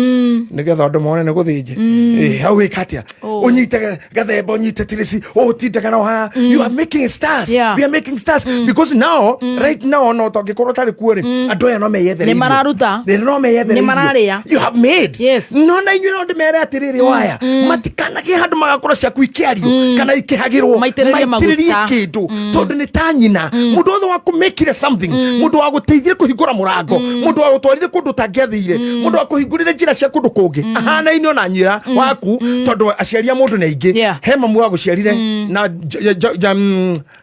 nigetha andu mone ni guthinje hau ikatia unyite gathemba unyite tirisi utindaga no ha you are making stars we are making stars because now right now no tongikorwo tari kuori andu aya no meyethere ni mararuta no meyethere ni mararia you have made no na inyu no ndimere atiriri waya matikanagie handu magakora ciaku ikiario kana ikihagirwo maitiririe kindu tondu ni ta nyina mundu othe wa kumekire something mundu wa guteithire kuhingura murango mundu wa gutwarire kundu tangiathire mundu wa kuhingurire njira cia kundu kungi ahana inyo na nyira waku tondu aciaria mundu ni aingi he mamu wa guciarire na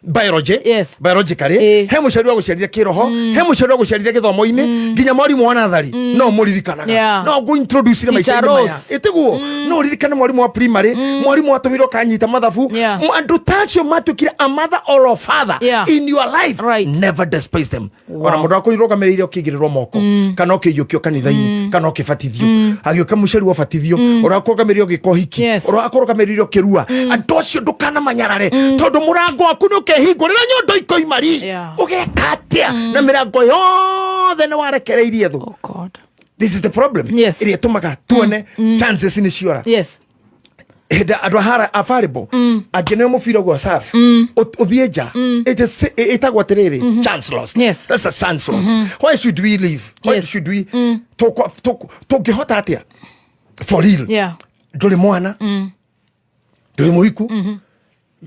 biologically he muciari wa guciarire kiroho he muciari wa guciarire githomo-ini nginya mwarimu wa nathari no muririkanaga no go introduce maisha-ini maya itiguo no ririkane mwarimu wa primary mwarimu watumirwo kanyita mathabu andu tacio matukire a mother or a father in your life never despise them ona mundu akurirogamirire ukigirirwo moko kana ukiyukio kanitha-ini kana ukibatithio agioka muciari wa batithio urakogamirire gikohiki urakogamirire kirua andu acio ndukana manyarare tondu murango waku ni ukehingurira nyondo ikoimari ugekatia na mirango yothe ni warekereirie thu this is the problem iria tumaga tuone chances ni ciora heda andu hara available agene mubira gwa safi uthie nja itagwo atiriri chance lost that's a chance lost why should we leave why should we tungihota atia for real nduri mwana nduri muhiku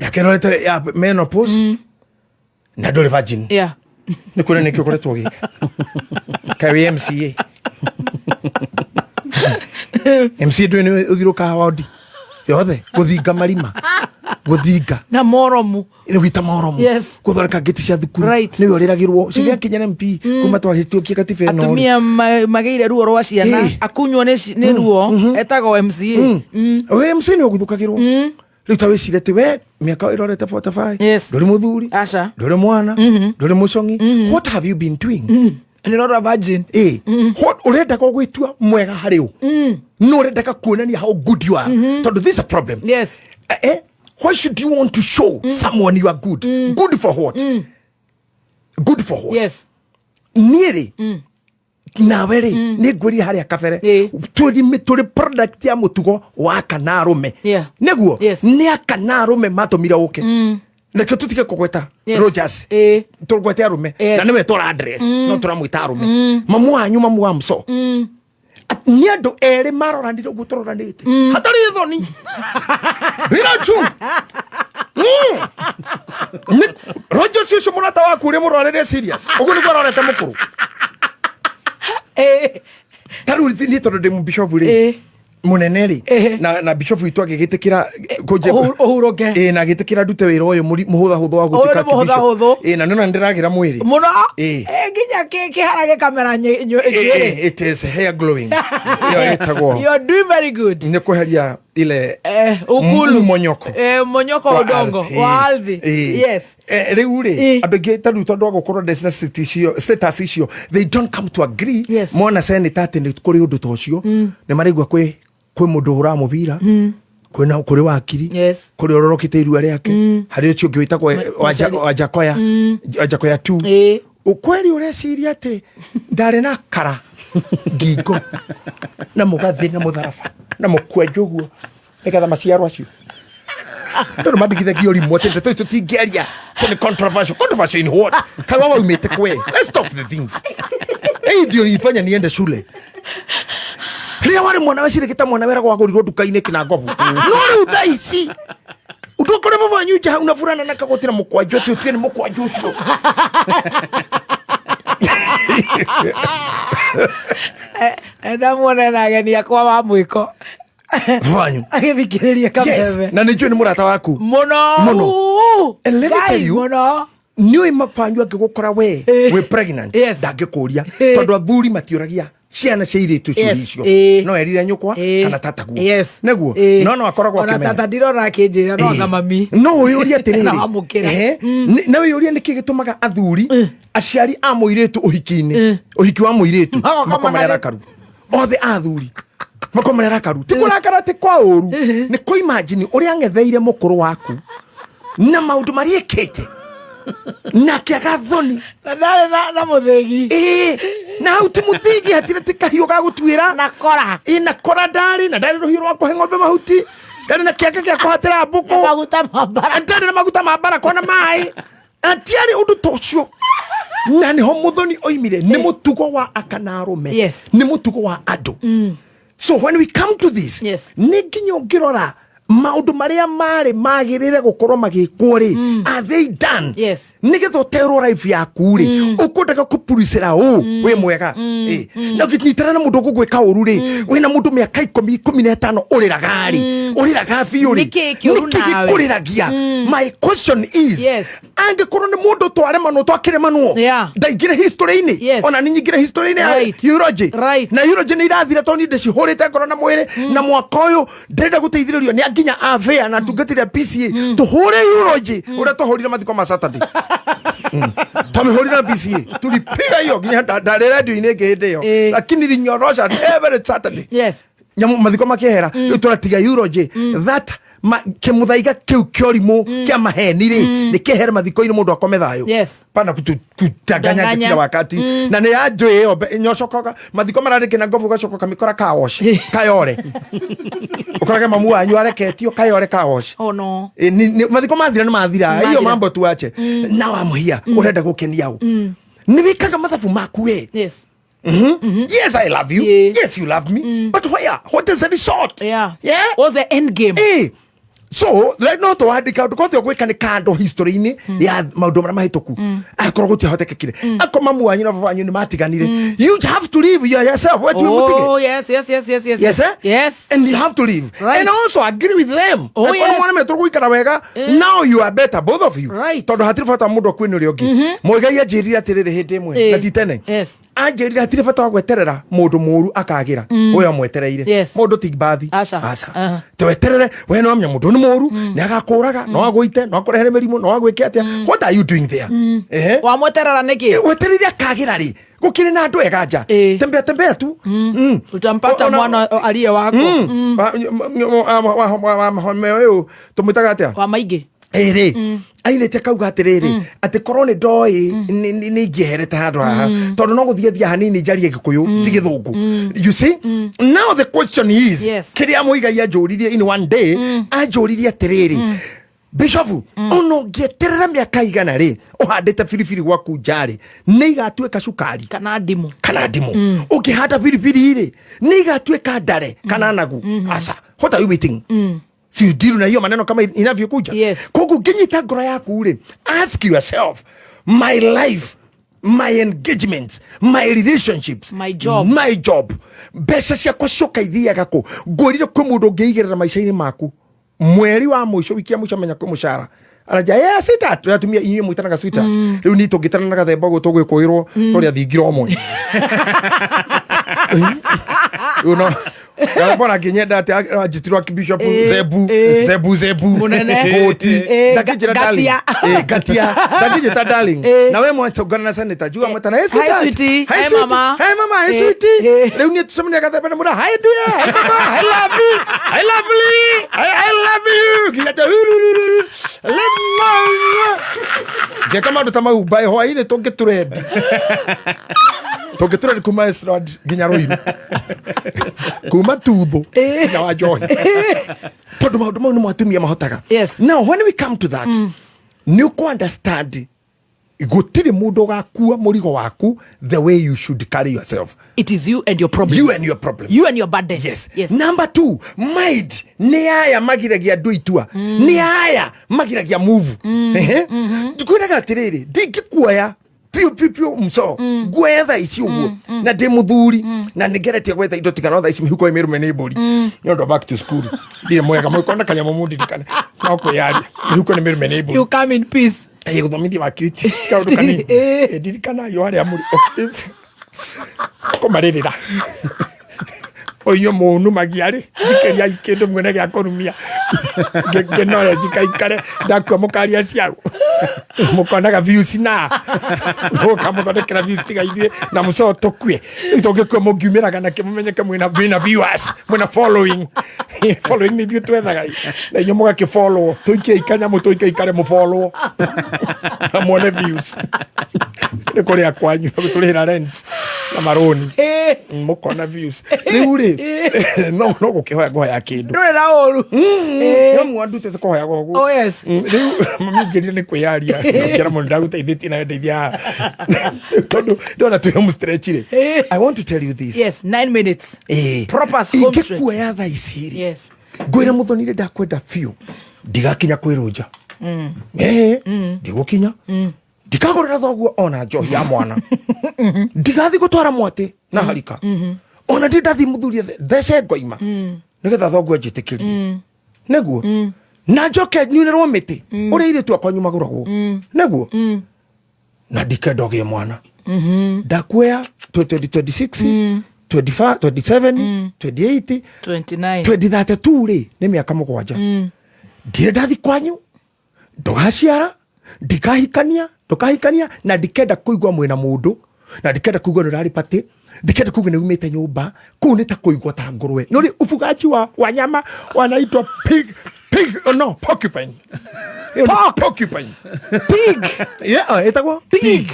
yakerorete ya menopause na nduri virgin ni kuna nikio koretwo gika kawi MCA MCA nduri ni uthiruka wadi yothe guthinga marima guthinga na moromu ni gwita moromu guthoreka ngiti cia thukuru ni uriragirwo cigia kinya MP kuma twahitukia katiba no atumia mageire ruo rwa ciana akunywo ni ruo etago MCA we MCA ni uguthukagirwo riu ta wicire ti we miaka irorete 45 nduri muthuri nduri mwana nduri mucongi what have you been doing nirora virgin what urenda ko gwitua mwega hari u no urenda ka kuonania how good you are tondu this is a problem why should you want to show someone you are good for what good for what nieri nawe ri ni ngwiri haria kabere turi product ya mutugo wa kanarume neguo ni akanarume matomira uke nekio tutike kugweta Rogers turugwete arume na niwe tora address no turamwita arume mamu wanyu mamu wa mso ni andu eri maroranire uguo turoranite hatari thoni bila chung Rogers ucio murata waku uri murorere serious uguo ni gwarorete mukuru taru ni tondu ndi mubishofu ri muneneri na bishop witu agigitikira uhuroke na agitikira ndute wira uyu muhutha hutho wa gutika bishop na nona ndiragira mwiri muno nginya kiharage kamera it is hair glowing you are doing very good ni kuheria ile ukulu monyoko monyoko udongo wa ardhi yes riu ri andu ngi tondu gukorwo status icio they don't come to agree mona senate ati ni kuri undu tocio ni marigwa kwi mundu ura mubira kwina kuri wakiri kuri ororokite irua riake hari ucio ngi witagwo wajakoya tu ukweli ureciria ati ndari na kara ngingo na mugathi na mutharaba na mukwenjo guo nigetha maciaro acio ndono mabigithagia urimu ati ndeto icio tingiaria ni controversial in what kawa umete kwe let's stop the things ndio nifanya niende shule ria wale mwana wacire kita mwana wera gwagũrirwo nduka-inĩ kĩnangobu no rĩu thaa ici utokore baba nyuja hauna furana na kagotira mukwanjo tu ni mukwanjo ucio enda muone na ageni akwa wa mwiko vanyu agithikiriria Kameme na nijue ni murata waku muno and let me tell you muno niwe mafanyu agigukora we pregnant ndangikuria tondu athuri matiuragia ciana cia iritu ciucio no erire nyukwa kana tataguo neguo no akoragwo akimenya ona tata ndirona akinjira no anga mami no uyuria atiriri na uyuria niki gitumaga athuri aciari a muiritu uhiki wa muiritu makomerera karu othe athuri makomerera karu tikurakara te kwa uru ni ko imagine uri angetheire mukuru waku na maundu mariekete na kiaga thoni na ndare na muthigi na uti muthigi hatire tikahiyo ga gutwira na kora na kora ndari na ndari ruhiro wako ng'ombe mahuti ndari na kiaga gya kuhatira mbuku maguta mabara ndari na maguta mabara kona mai atiari undu tocio na ni ho Muthoni oimire ni mutugo wa akanarume ni mutugo wa andu so when we come to this ni nginya ngirora maundu maria mari magirire gukorwo magikwo ri are they done nigetho terror life yaku ri ukundaga kupurisira we mwega na gititara na mundu gugwika uru ri wina mundu miaka 10-15 uriraga biu ri nikiguriragia my question is angekorwo ni mundu tware mano twakire mano ndaingire history-ini ona ninyingire history-ini ya eulogy na eulogy ni irathira toni ndicihurite ngoro na mwiri na mwaka uyu ndenda guteithiririo ni nginya avea na tugatira PCA tuhure eulogy ura tuhurira mathiko ma Saturday tumehurira PCA tulipiga hiyo nginya ndare radio-ini ngihinde yo lakini rinyorosha every Saturday nyamu mathiko makehera turatiga eulogy that kemuthaiga kiu kiorimu kia maheni ri ni kehere mathiko-ini mundu akome thayo pana kutaganya kila wakati na ni ajwe yo nyocokoka mathiko mararike na ngovu gacokoka mikora kaoshe kayore ukorage mamu wanyu areketio kayore kaoshe no ni mathiko mathira ni mathira hiyo mambo tuache now I'm here urenda gukenia u ni wikaga mathabu maku we yes I love you yes you love me but what is the result what's the end game so like not to handika tukothe gwika ni kando history-ini ya maundu mara mahituku akoro guti hotekekire akoma mu wanyu na babanyu ni matiganire you have to live yourself what you mutige yes and you have to live and also agree with them mwana metoro guikara wega now you are better both of you tondu hatiri fata mundu kwini uri ongi muigai ajirira atiriri hindi imwe na titene ajirira hatiri fata wa gweterera mundu muru akagira uyo mwetereire mundu tigbathi aca tweterere we no amya mundu moru ni agakuraga no agwite no akurehere merimu no agwike atia what are you doing there wa mweterera niki weteriria kagira ri gukiri na andu eganja tembea tu utampata mwana aliye wako wa tumutaga atia wa maige ainete kauga atiriri ati korone ndoi ni ngiherete handu haha tondu no guthia hanini njarie gikuyu ti githungu you see now the question is kiria muigai anjuririe in one day anjuririe atiriri Bishop ono ngieterera miaka igana ri uhandite firifiri gwaku njari ni igatuika cukari kana ndimu ukihanda firifiri ri ni igatuika ndare kana nagu asa what are you waiting so you deal na hiyo maneno kama inavyokuja kogu kinyita ngoro yaku ri ask yourself my life my engagements, my relationships, my job. Mbeca ciakwa cioka ithiaga kũ ngũrire kwĩ mũndũ ũngĩigĩrĩra maica-inĩ maku mweri wa mũico wiki ya mũico menya kwĩ mũcara araja sweetheart atumia inyuĩ mwĩtanaga sweetheart rĩu ni tũngĩtana na gathemba ũguo tũgwĩkũĩrwo tũrĩa thingira ũmwe Bona kinyenda ati ajitirwa Archbishop Zebu Goti dakijira darling Gatia dakijita darling na wewe mwachogana na senator jua mtana hey sweetie hey mama hey sweetie leo ni tuseme kadha bana hi dear hey mama I love you I love you kijata je kama ndo tama ubai ho ile toke thread kuma estrad ginyaroiru kuma tutho na wajoy todo maundu mau mwatumia mahotaga. Yes. Now when we come to that ni uko understand gutire mundu gakua murigo waku the way you should carry yourself. It is you and your problems. You and your problems. You and your burdens. Yes. Number 2, mind ni aya magiragia ndu itua ni aya magiragia move tukwiraga atiriri ndingikuoya piu mso gwetha ici uguo na ndi muthuri na nigeretie gwetha indo tigana tha ici mihuko imirume ni mburi nyondo back to school ndire mwega mwikona kanya mumundi dikana no ko yari mihuko ni mirume ni mburi you come in peace guthomithia wakiriti kaundu kanini ndirikana yo hari amuri komaririra oyo munu magiari jikeria ikindu mwene gya korumia ngenoya jikaikare ndakwa mukaria ciao mukonaga views na no kamuthondekera views tigaithie na mucoto kwe itogekwe mugumiraga na kimumenyeke mwina viewers mwina following ni dio twethaga na inyo mugake follow tuike ikanya mutuike ikare mu follow amone views ni kuria kwanyu gutulira rent na maroni mukona views riuri no gukihoya goya kindu ndure na oru no mwandu te kuhoya gogo oh yes riu mami ngirire ni kwiyaria kira mundu ndaguteithetie na ndeithia tondu ndona tuyo mu stretch ri I want to tell you this. Yes, 9 minutes proper home stretch ingekuoya tha iciri yes ngwira Muthoni ri ndakwenda fiu ndigakinya kwiruja ndigukinya ndikagorera thoguo ona njohi ya mwana ndigathi gutwara mwate na harika ona ndathi muthurie thece ngoima nigetha thoguo njitikirie neguo na njoke nyunerwo miti uria ire tu akwanyu maguragwo neguo na ndikedoge mwana ndakwea 2026 25 27 28 29 2032 ri ni miaka mugwanja ndire ndathi kwanyu ndogaciara ndikahikania na ndikenda kuigwa mwena mundu na ndikenda kuigwa nurari pati ndikenda kuigwa ni umite nyumba kuu ni ta kuigwa ta ngurwe nuri ufugaji wa wanyama wanaitwa pig no porcupine pig yeah etagwa pig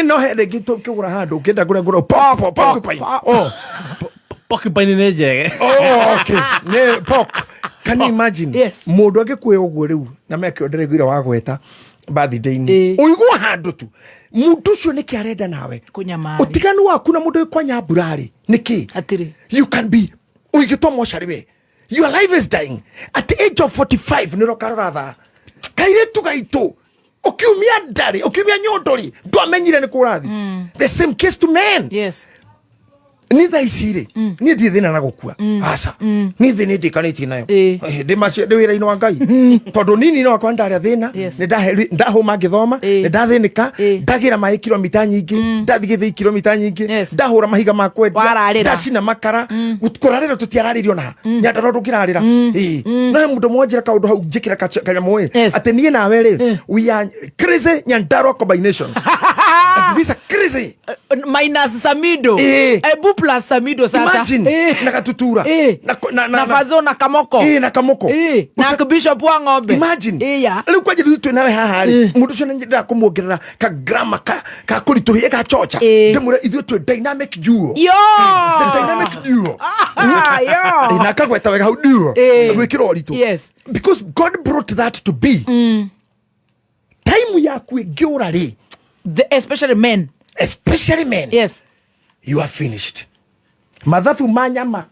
no hele gitu kigura handu ukenda gura porcupine porcupine ni njege okay ne pork can you imagine yes mundu agikuya uguo riu na meke ondereguira wa gweta birthday-ini uigwa handu tu mundu ucio niki arenda nawe kunyamari utiganu waku na mundu kwa nyamburari niki atiri you can be uigitwa moshari we your life is dying at the age of 45 niro karora kairetu gaitu ukiumia ndari ukiumia nyondori ndwamenyire ni kurathi the same case to men yes ni tha iciri ni ndithina na gukua aca ni thini ndikanitie nayo ndimacio ndi wira-ini wa Ngai tondu nini no akwa ndari thina ni ndahuma ngithoma ni ndathinika ndagira mai kilomita nyingi ndathi githii kilomita nyingi ndahura mahiga ma kwendia ndacina makara kurarira tutiararirio na nyandaro ndukirarira no mundu mwanjira kaundu hau njikira kanyamu ati nie nawe ri we are crazy nyandaro combination this is crazy minus Samido ebu plus Samido sasa imagine nakatutura na fazo na kamoko na kamoko na Archbishop wa ng'ombe imagine leo kwa jiru tu nawe haha mundu cio ngira kumuongerera ka grama ka kurituhie ka chocha ndimure ithu tu dynamic duo the dynamic duo yo na kagweta wega hau duo gwikira oritu yes because God brought that to be time yaku ngiura ri especially men yes you are finished mathabu manyama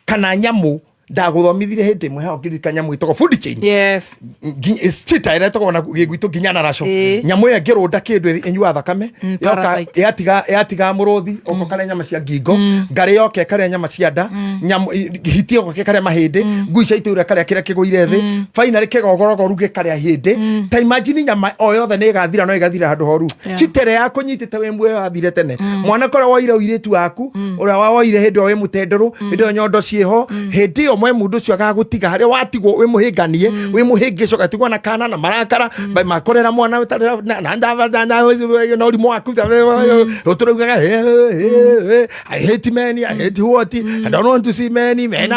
kana nyamu ndaguthomithire hindi imwe hao ngirikanya mwitoko food chain Yes. chita ira toko na gigwitu ginya na raco nyamu ya ngirunda kindu inyua thakame yoka yatiga muruthi oko kare nyama cia ngingo ngare yoke kare nyama cia nda nyamu hitio ko kare mahindi nguica itura kare kira kiguire thi finally kigogorogo ruge kare hindi ta imagine nyama o yothe ne gathira no igathira handu horu chitere ya kunyitite we mwe wathire tene mwana kora waire uiretu waku uria waire hindi we mutenderu hindi nyondo cieho hindi o mwe mundu cio agagutiga haria watigwo we muhinganie we muhingico gatigwo na kana na marakara makorera mwana na no rimu waku uturaugaga I hate men, I hate what, I don't want to see many men.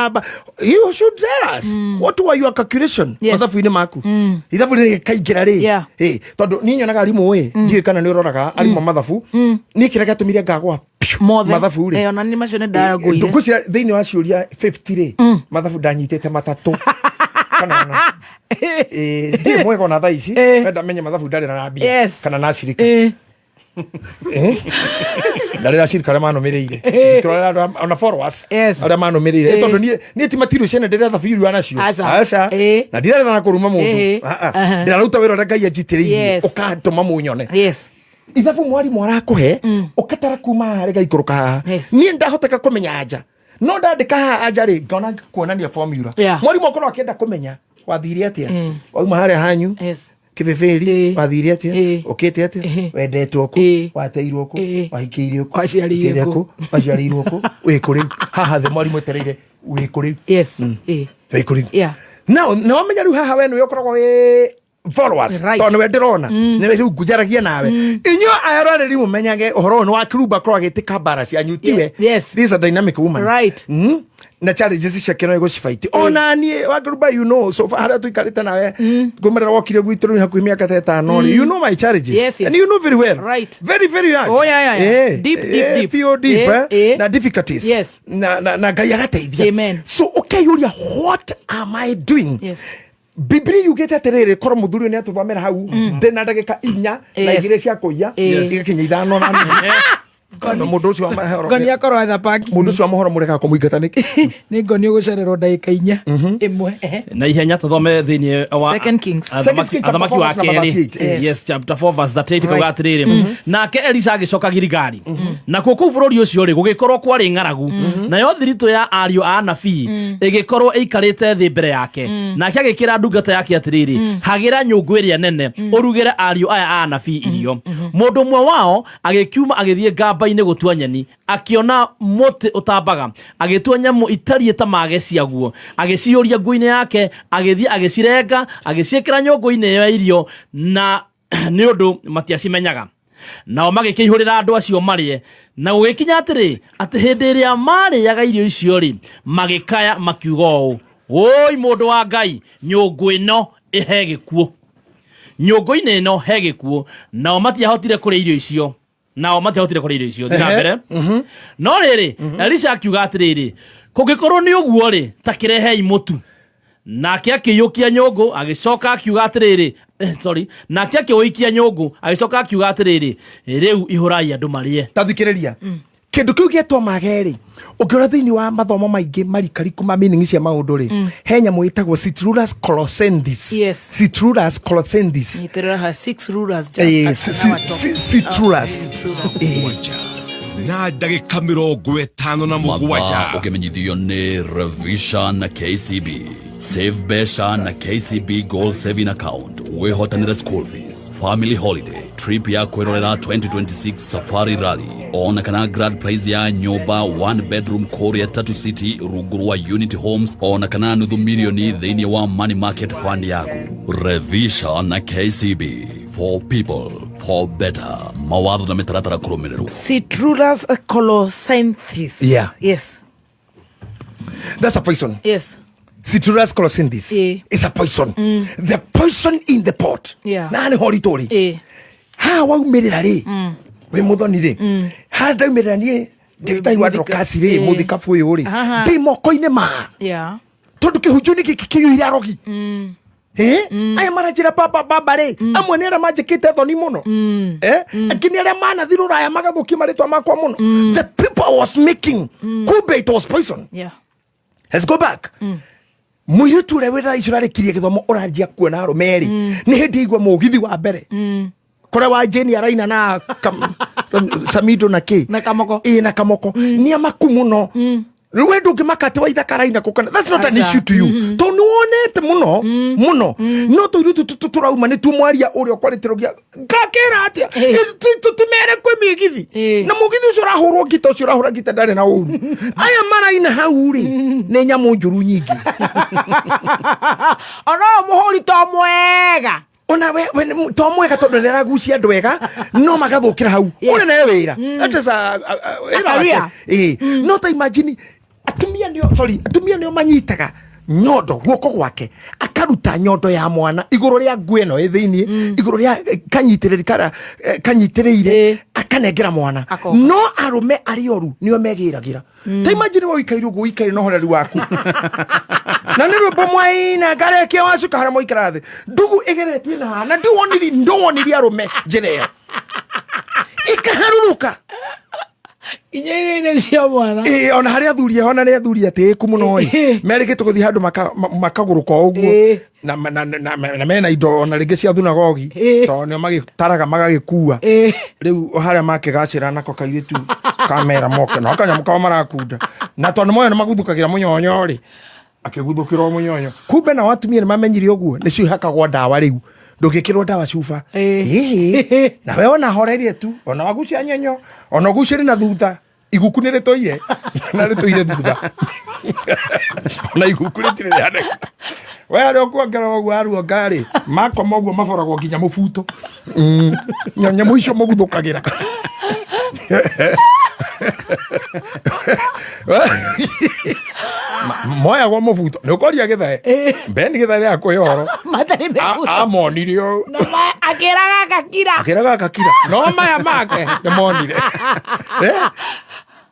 You should tell us what were your calculation. Mathabu-ini maku ithabu ni kaingĩra rĩ tondũ niĩ nyonaga arimũ ndiũĩ kana nĩ ũroraga arimũ mathabu niĩ kĩrĩa gĩatũmire ngagwa mathabu rĩ ona nĩ macio nĩ ndagũire ngũcira thĩinĩ wa ciũria 50 rĩ mathabu ndanyitĩte matatũ kana ndiĩ mwega ona thaa ici wenda menye mathabu ndarĩ na mbia kana na cirika ndarĩ na cirika arĩa manomĩrĩire tũrora ona followers arĩa manomĩrĩire tondũ niĩ ti matirio ciene ndĩrĩa thabu irua nacio aca na ndirarĩ na kũruma mũndũ ndĩraruta wĩra ũrĩa Ngai anjitĩrĩirie ũkatũma mũnyone ithabu mwarimũ arakũhe ũkatara kuma harĩ gaikũrũka haha niĩ ndahoteka kũmenya anja no ndandĩka haha anja rĩ ngona kuonania formula mwarimũ akorwo akĩenda kũmenya wathire atĩa wauma harĩa hanyu kibeferi wathire atĩa ũkĩte atĩa wendetwo kũ wateirwo kũ wahikĩirio kũ waciarĩirwo kũ wĩ kũrĩ haha thĩ mwarimũ etereire wĩ kũrĩ wĩ kũrĩ no wamenya rĩu haha we nĩwe ũkoragwo wĩ followers tondũ we ndĩrona nĩwe rĩu ngujaragia nawe inyuĩ ayaroreri mũmenyage ũhoro nĩ wa Kirumba korwo agĩtĩka mbara cianyu tiwe this is a dynamic woman na challenges ciake no igũcibaiti ona niĩ wa Kirumba you know so harĩa tũikarĩte nawe ngũmerera wokire gwitũ rĩu hakuhĩ mĩaka ta ĩtano you know my challenges and you know very well very very hard deep na difficulties na Ngai agateithia so ũkeyũria what am I doing Biblia yugete atiriri korwo muthuri ni atuthomera hau ndina ndagika 4 na igire cia kuiya igakinya 5 na Kono mundu ucio wa mahoro. Ngoni akorwo atha paki. Mundu ucio wa mahoro mureka kumuingata niki. Ni ngoni ugucererwo ndagika 4 imwe. Na ihenya tuthome thiini wa 2 Kings. Athamaki wa keri. Yes, chapter 4 verse 38 kuga atiriri. Nake Elisha agicoka Gilgali. Na kuo kuu bururi ucio ri gugikorwo kwari ng'aragu. Nayo thirito ya ariu a anabii igikorwo ikarite thi mbere yake. Nake agikira ndungata yake atiriri. Hagira nyungu iria nene urugire ariu aya a anabii irio. Mundu mwe wao agikiuma agithie ngamba-ini gutua nyeni akiona muti utambaga agitua nyamu itariĩ ta Magesha guo agiciuria nguine yake agithie agicirenga agiciekera nyungu-ini ya irio na ni undu matiacimenyaga nao magikihurira andu acio marie na gugikinya atiri ati hindi iria mariaga irio icio ri magikaya makiuga ũũ oi mundu wa Ngai nyungu ino ihe gikuo nyungu-ini ino he gikuo nao matiahotire kuria irio icio nao matehotire kuri irio icio thina mbere no riri Elisha akiuga atiriri kugikorwo ni uguo ri takirehei mutu nake akiyukia nyungu agicoka akiuga atiriri nake akiuikia nyungu agicoka akiuga atiriri riu ihurai andu marie tathikiriria kindu kiu gietwa mageri ukiora thiini wa mathomo maingi marikariku ma meaning cia maundu ri henya muitagwo citrulus coloscendis citrulus coloscendis itera ha 6 rulers just citrulus na ndagika 57 ukimenyithio ni Revision na KCB Save Besha na KCB Gold Saving Account wihotanire school fees family holiday trip ya kwirorera 2026 safari rally ona kana grand prize ya nyumba 1 bedroom Korea 3 city ruguru wa Unity Homes ona kana nuthu milioni thiini wa money market fund yaku Revision na KCB for people for better mawatho na mitaratara kurumirwo Citrulus coloscendis yes that's a poison Citrulus coloscendis is a poison the poison in the pot nani horitori ha waumirira ri we Muthoni ri ha ndaumirira ni Gitahi wa Drokasi ri muthikabu uyu ri ndi moko-ini ma tondu kihunjuni giki kiyuira rogi aya marajira baba ri amwe ni aria manjikite thoni muno akini aria manathirura aya magathukia maritwa makwa muno the people was making kumbe it was poison let's go back muiritu ule wira icurare kirie githomo uranjia kuona rumeri ni hindi igwa mugithi wa mbere kore wa Jeni araina na Samido na K na kamoko na kamoko ni amaku muno Rwe ndugimakate wa ithakaraina kukana. That's not an issue to you. To nuonete muno no to iru turauma ni tumwaria uri okwalitirogia ngakera atia tutimere kwe migithi na mugithi ucio urahurwo gita ucio urahura gita ndari na uru aya maraina hau ri ni nyamu njuru nyingi ono muhuri to mwega ona we to mwega tondu niragucia ndwega no magathukira hau uri na wira that is a no to imagine atumia nio manyitaga nyondo guoko gwake akaruta nyondo ya mwana iguru ria ngweno thiini iguru ria kanyitireire akanengera mwana no arume arioru nio megiragira ta imagine wo ikairu go ikaire no horeri waku na ni rwimbo mwaina gareke wacuka hara moikarathi ndugu igeretie na nduwoniri arume njireo ikaharuruka inyeine cia mwana ona hari athuri hona ni athuri atiku muno merigite guthi handu makaguruka uguo na mena indo ona ringi cia thunagogi to nio magitaraga magagikua riu haria makigacira nako kairitu kamera moke no kanyamũ kao marakunda na tondu moyo maguthukagira munyonyo ri akiguthukira munyonyo kumbe na watumia ni mamenyire uguo ni cio hakagwa ndawa riu ndugikirwo ndawa cuba na we ona horerie tu ona wagucia nyenyo ona guciri na thutha iguku ni ritoire na ritoire thutha na iguku ritire yane we ari okuongera oguo aruo ngari makoma oguo maboragwo nginya mubuto nyamu icio muguthukagira moya gwa mubuto ni ukoria githae ben githae akwe horo matari mebuto amonirio no akiraga kakira no maya make ni monire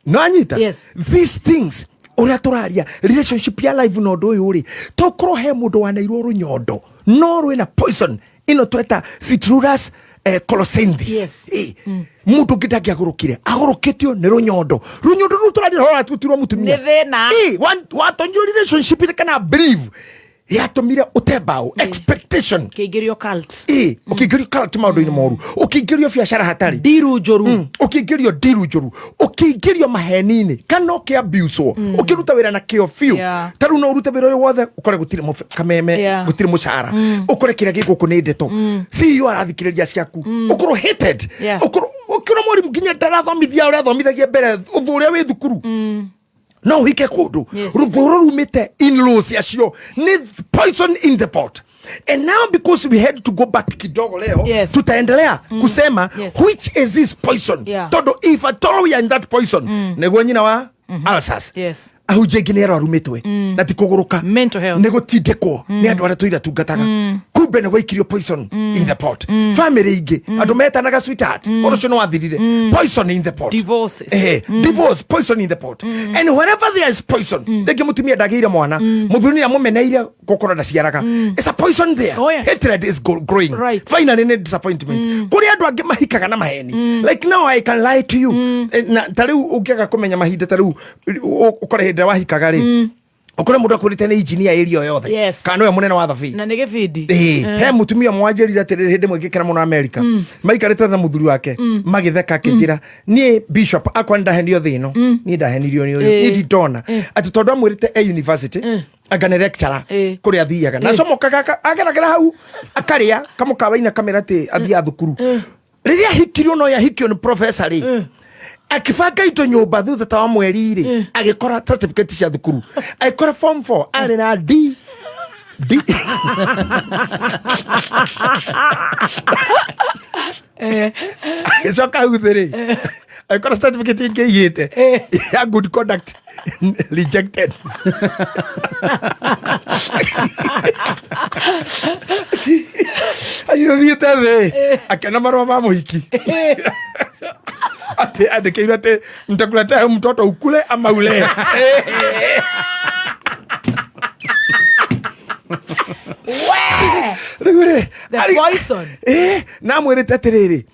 no anyita these things uria turaria relationship ya life no ndo yuri to krohe mundu wanairwo runyondo no rwina poison ino tweta citrus colosendis mundu ngitaki agurukitio ni runyondo ruturaria hora tutirwo mutumia ni thina watonyo relationship ni kana believe yatumire utebao expectation kiingirio cult ukiingirio cult maundu-ini moru ukiingirio biashara hatari diru njoru ukiingirio diru njoru ukiingirio maheni-ini kana ukiabuswo ukiruta wira na kio fiu taru no urute wira uyu wothe ukore gutire kameme gutire mucara ukore kira gikuku ni ndeto si you arathikiriria ciaku ukoro hated ukoro mori nginya ndarathomithia uria athomithagia mbere uthu uria wi thukuru no hike kundu ruthuru rumite in-laws yacio ni poison in the pot. And now because we had to go back kidogo leo tutaendelea kusema which is this poison todo if at all we are in that poison nego nyina wa Alsas ahujenginera rumitwe na tikuguruka nego tideko ni andu ara tuira tungataga kumbe nego ikirio poison in the pot family ingi andu metanaga sweetheart orocio no wathirire poison in the pot divorce poison in the pot and wherever there is poison ndege mutumia ndageire mwana muthuni amumeneire gukora ndaciaraga it's a poison there hatred is growing finally ni disappointment kuri andu angi mahikaga na maheni like now I can lie to you na tariu ungiaga kumenya mahinda tariu ukore hinda wahikaga ri ukore mundu akurite ni engineer area yothe kana we munene wa thabi na nige fidi he mutumia mwanjirira tere hindi mwikikira muno America maikarite na muthuri wake magitheka kinjira ni bishop akwa ndahenio thino ni ndahenirio ni uyu ni ndona ati tondu amwirite university agane lecturer kuri athiaga na comokaga ageragera hau akaria kamukawaina kamera ti athia thukuru riria hikirio no ya hikio ni professor ri akifanga ito nyumba thutha ta wa mweri ri agikora certificate cia thukuru agikora form 4 ari na D ezoka uthiri agikora certificate ingiyite ya good conduct rejected ayo vietave akana marwa ma muhiki ate andikirwe ate mtakuleta mtoto ukule ama ule the poison na mwirite atiriri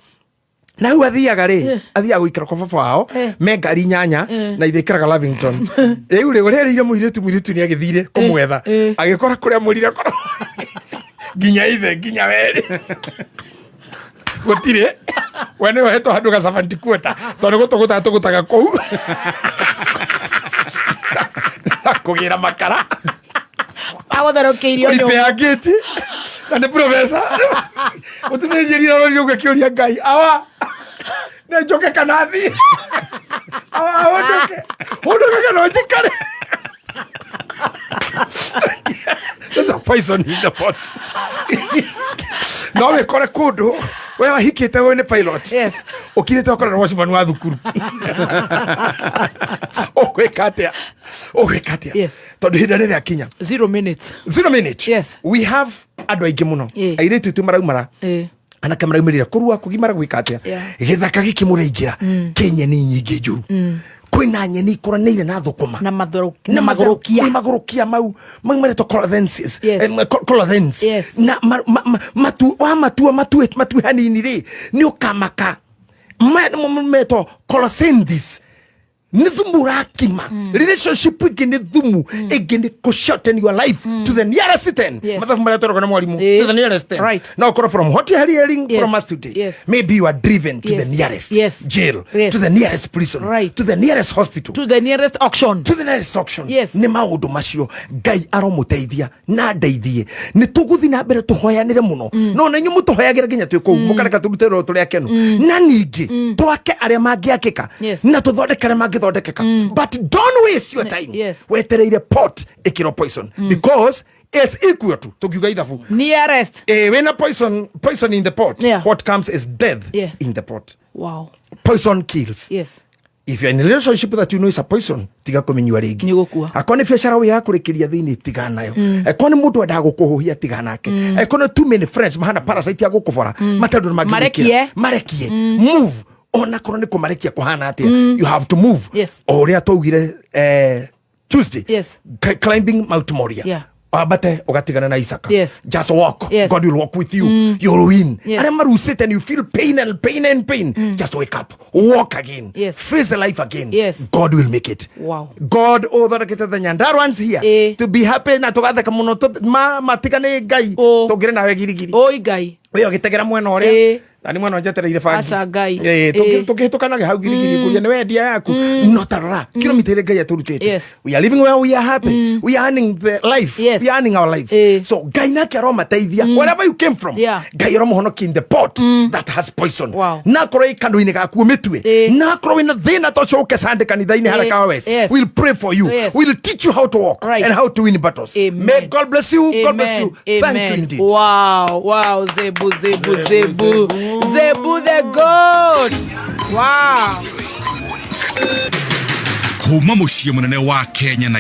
na hu athiaga ri athiaga guikara kwa baba wao me ngari nyanya na ithikaraga Lavington riu ri urereire muiritu ni agithire kumwetha agikora kuria murire koro ginya ithe ginya weri gutire wene weto handu ga safanti kweta tondu gutuguta tugutaga kou kugira makara agotherokeirio nyo uripe ageti na ne professor utumejirira ro yoga kiuria ngai awa ne joke kanathi awa odoke kana jikare. There's a poison in the pot. No we kore kudu we wahikite we ne pilot. Yes. Okirete okora na washman wa thukuru. Okwekatia. Yes. Tondu hinda riri akinya 0 minutes. 0 minutes. Yes. We have andu aingi muno. Airetu tu maraumara. Ana kamera umirira kurua kugimara gwikatia. Githaka gikimuraingira. Kenya ni nyingi njuru. Kwina nyeni ikoraneire na thukuma na magurukia mau mareto colathensis na matu hanini ri ni ukamaka meto colasendis ni thumu rakima relationship igi ni thumu igi ni kushorten your life to the nearest 10 mathafu mareto rogana mwalimu to the nearest 10 right. Now from what you are hearing from us today, maybe you are driven to the nearest jail, to the nearest prison, to the nearest hospital, to the nearest auction, ni maundu macio Ngai aromuteithia na ndeithie ni tuguthi na mbere tuhoyanire muno no na nyumu tuhoyagira nginya twi kou mukareka turute ro turi akenu na ningi twake aria mangiakika na tuthondekere mangithondekeka but don't waste your time wetereire pot ikiro poison because is equal to tukiuga ithafu nearest when a poison in the pot what comes is death in the pot. Wow. Poison kills. Yes. If you're in a relationship that you know is a poison, tiga kumenywa ringi. Akone biashara we yakurikiria thini tiga nayo. Akone mundu enda gukuhuhia tiga nake. Akone too many friends mahana parasite ya gukuvora. Matandu magirikira. Marekie. Move. Ona kono ni kumarekia kuhana atia. You have to move. Yes. Oria tugire Tuesday. Yes. Climbing Mount Moria. Yeah. Abate ugatigana na Isaka. Yes. Just walk. Yes. God will walk with you. You'll win. Yes. And you sit and you feel pain. Just wake up. Walk again. Yes. Face the life again. Yes. God will make it. Wow. God othorekete the Nyandaruans here to be happy na tugatheka muno matikane Ngai tugire nawe girigiri. Oi Ngai. We ogitegera mwena uria na ni mwana njetereire fangi acha Ngai tukihitukanaga hau girigiri kuria ni wendia yaku no tarora kilomita ile Ngai aturutete. We are living where we are happy. We are earning the life. We are earning our lives. So Ngai nake aromateithia wherever you came from. Ngai aromuhonokia in the pot that has poison. Na koroi kandu-ini gaku mitwe na koroi na thina tocoke sande kanitha-ini haraka west. We'll pray for you. We'll teach you how to walk and how to win battles. May God bless you. God bless you. Thank you indeed. Wow. Zebu the goat. Wow. Kuma muciĩ munene wa Kenya na